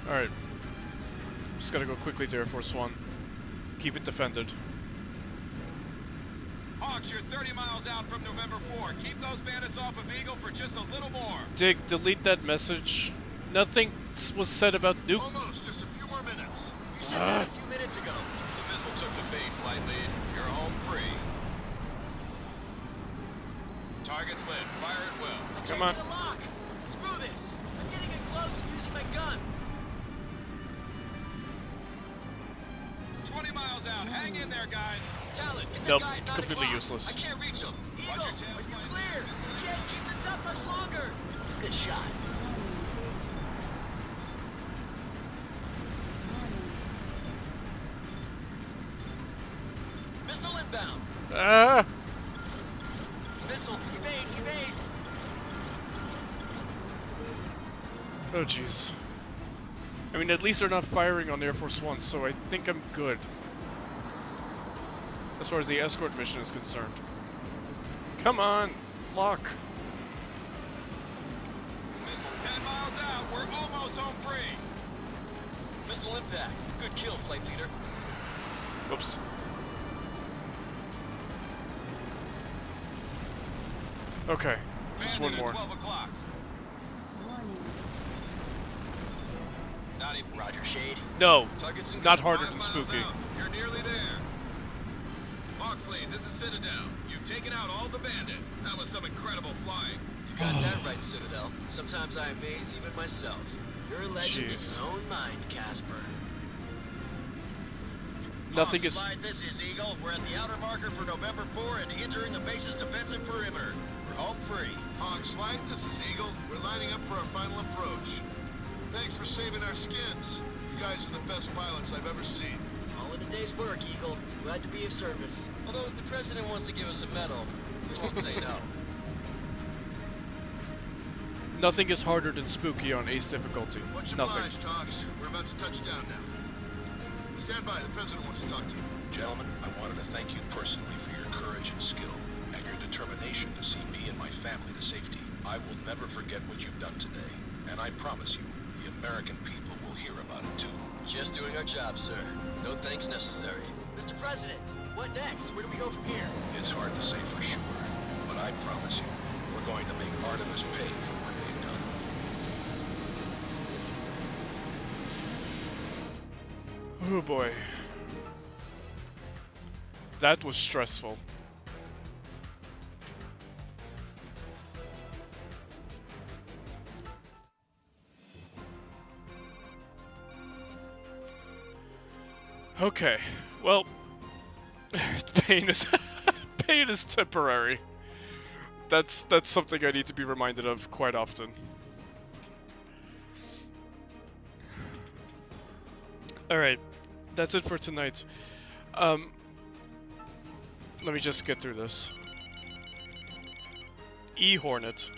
Alright. just gotta go quickly to Air Force One. Keep it defended. Hawks, you're 30 miles out from November 4. Keep those bandits off of Eagle for just a little more. Dig, delete that message. Nothing was said about nuke. Almost, just a few more minutes. You said that a few minutes ago. The missile took the bait, flight lead. You're home free. Target's lit. Fire it well. Come on. Get a lock. Screw this. I'm getting in close and using my gun. 20 miles out. Hang in there, guys. Talon, get Nope, that guy at 9 completely o'clock. useless. I can't reach him. Eagle, Watch your tail. are you clear? We can't keep this up much longer. Good shot. Missile inbound. Ah! Missile, evade, evade. Oh jeez. I mean, at least they're not firing on Air Force One, so I think I'm good. As far as the escort mission is concerned. Come on! Lock! Missile 10 miles out. We're almost home free. Missile impact. Good kill, flight leader. Whoops. Okay, just one Bandit at more. 12 o'clock. Not even Roger Shade. No! Target's in Not good. harder 5 than miles Spooky. out. You're nearly there. Hawksley, this is Citadel. You've taken out all the bandits. That was some incredible flying. You got that right, Citadel. Sometimes I amaze even myself. You're a legend in Jeez. your own mind, Casper. Nothing is... Slide, this is Eagle. We're at the outer marker for November 4 and entering the base's defensive perimeter. We're home free. Hawks Flight, this is Eagle. We're lining up for our final approach. Thanks for saving our skins. You guys are the best pilots I've ever seen. All in a day's work, Eagle. Glad to be of service. Although if the president wants to give us a medal, we won't say no. Nothing is harder than Spooky on Ace difficulty. Much Nothing. obliged, Hawks. We're about to touch down now. Stand by. The president wants to talk to you. Gentlemen, I wanted to thank you personally for your courage and skill, and your determination to see me and my family to safety. I will never forget what you've done today, and I promise you, the American people will hear about it too. Just doing our job, sir. No thanks necessary. Mr. President, what next? Where do we go from here? It's hard to say for sure, but I promise you, we're going to make Artemis pay for what they've done. Oh boy. That was stressful. Okay, well, pain is pain is temporary. That's something I need to be reminded of quite often. All right, that's it for tonight. Let me just get through this. E Hornet,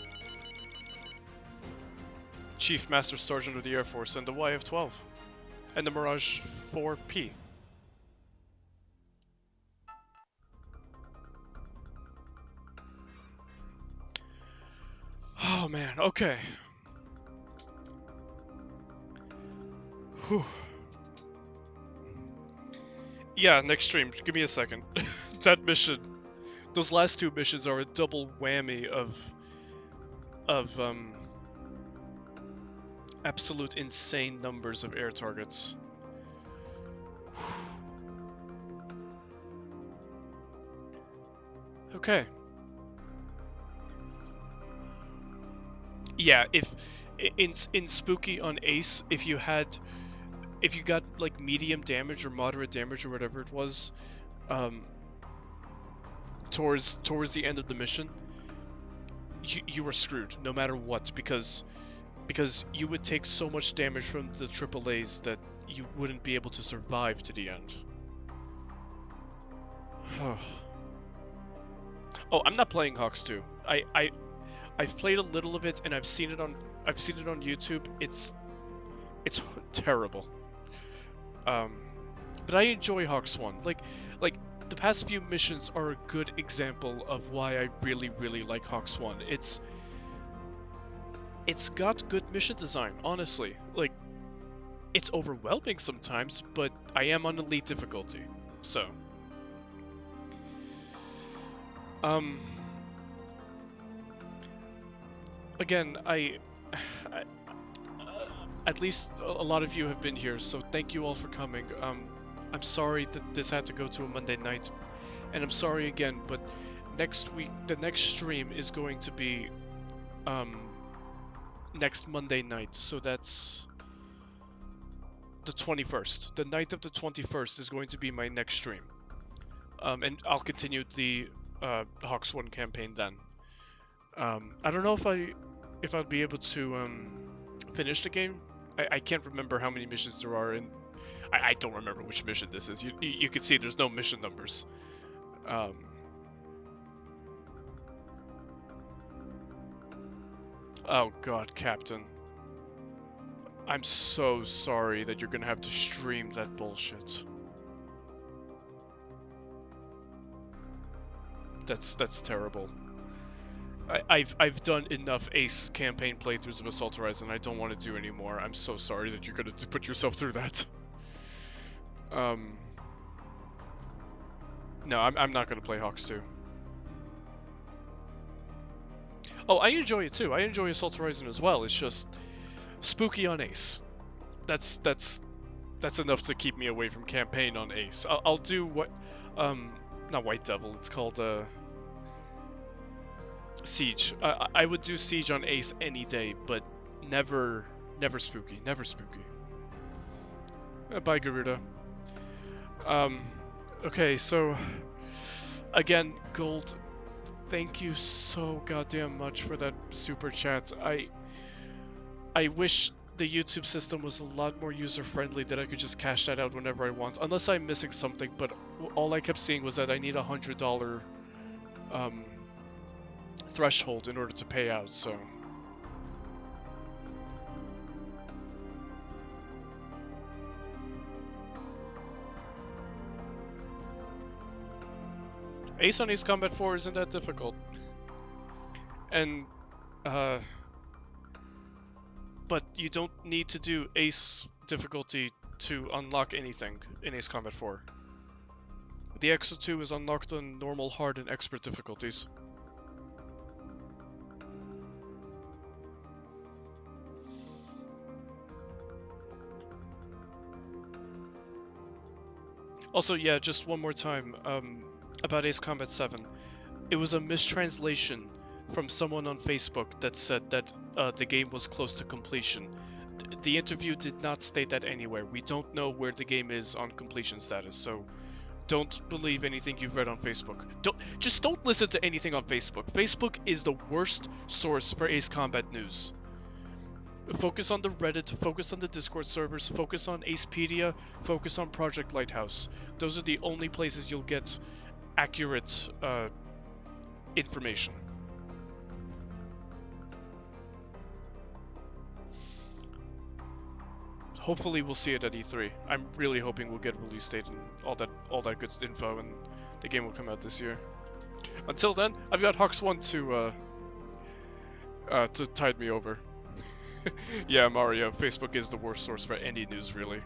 Chief Master Sergeant of the Air Force, and the YF-12, and the Mirage 4P. Oh man, okay. Whew. Yeah, next stream. Give me a second. That mission, those last two missions are a double whammy of absolute insane numbers of air targets. Okay. Yeah, if in Spooky on Ace, if you got like medium damage or moderate damage or whatever it was, towards the end of the mission, you were screwed no matter what, because you would take so much damage from the AAAs that you wouldn't be able to survive to the end. Oh, I'm not playing H.A.W.X 2. I've played a little of it and I've seen it on YouTube. It's terrible. But I enjoy H.A.W.X 1. Like the past few missions are a good example of why I really like H.A.W.X 1. It's got good mission design, honestly. Like it's overwhelming sometimes, but I am on elite difficulty, so. Again, at least a lot of you have been here, so thank you all for coming. I'm sorry that this had to go to a Monday night, and I'm sorry again, but next week, the next stream is going to be, next Monday night, so that's the 21st. The night of the 21st is going to be my next stream. And I'll continue the H.A.W.X. campaign then. I don't know if I'll be able to finish the game. I can't remember how many missions there are, and I don't remember which mission this is. You can see there's no mission numbers. Oh god, Captain. I'm so sorry that you're gonna have to stream that bullshit. That's terrible. I've done enough Ace campaign playthroughs of Assault Horizon. I don't want to do anymore. I'm so sorry that you're gonna put yourself through that. No, I'm not gonna play H.A.W.X. 2. Oh, I enjoy it too. I enjoy Assault Horizon as well. It's just spooky on Ace. That's enough to keep me away from campaign on Ace. I'll do what, not White Devil. It's called Siege. I would do Siege on Ace any day, but never spooky. Never spooky. Bye, Garuda. Okay, so again, Gold, thank you so goddamn much for that super chat. I wish the YouTube system was a lot more user-friendly, that I could just cash that out whenever I want, unless I'm missing something, but all I kept seeing was that I need $100 threshold in order to pay out, so. Ace on Ace Combat 4 isn't that difficult. And, but you don't need to do Ace difficulty to unlock anything in Ace Combat 4. The X02 is unlocked on normal, hard, and expert difficulties. Also, yeah, just one more time, about Ace Combat 7. It was a mistranslation from someone on Facebook that said that the game was close to completion. The interview did not state that anywhere. We don't know where the game is on completion status, so don't believe anything you've read on Facebook. Just don't listen to anything on Facebook. Facebook is the worst source for Ace Combat news. Focus on the Reddit, focus on the Discord servers, focus on Acepedia, focus on Project Lighthouse. Those are the only places you'll get accurate information. Hopefully we'll see it at E3. I'm really hoping we'll get release date and all that good info, and the game will come out this year. Until then, I've got H.A.W.X. 1 to tide me over. Yeah, Mario, Facebook is the worst source for any news, really.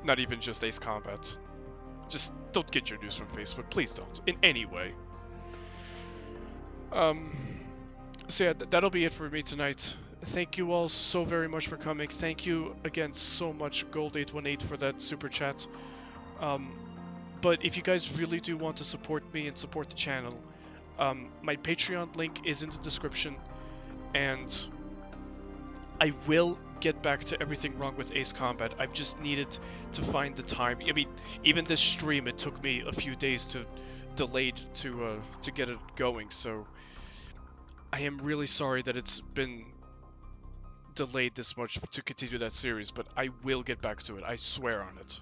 Not even just Ace Combat. Just don't get your news from Facebook. Please don't. In any way. So yeah, that'll be it for me tonight. Thank you all so very much for coming. Thank you again so much, Gold818, for that super chat. But if you guys really do want to support me and support the channel, my Patreon link is in the description, and I will get back to everything wrong with Ace Combat. I've just needed to find the time. I mean, even this stream, it took me a few days to delayed to get it going, so I am really sorry that it's been delayed this much to continue that series, but I will get back to it. I swear on it.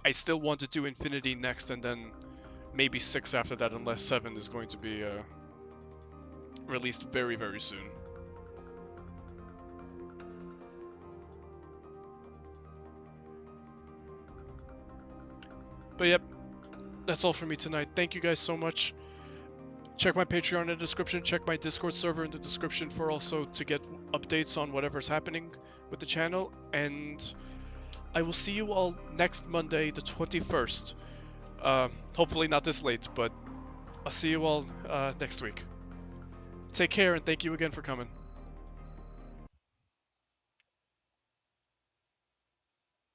I still want to do Infinity next, and then maybe 6 after that, unless 7 is going to be released very, very soon. But yep, that's all for me tonight. Thank you guys so much. check my Patreon in the description, check my Discord server in the description for also to get updates on whatever's happening with the channel, and I will see you all next Monday, the 21st. Hopefully not this late, but I'll see you all next week. Take care, and thank you again for coming.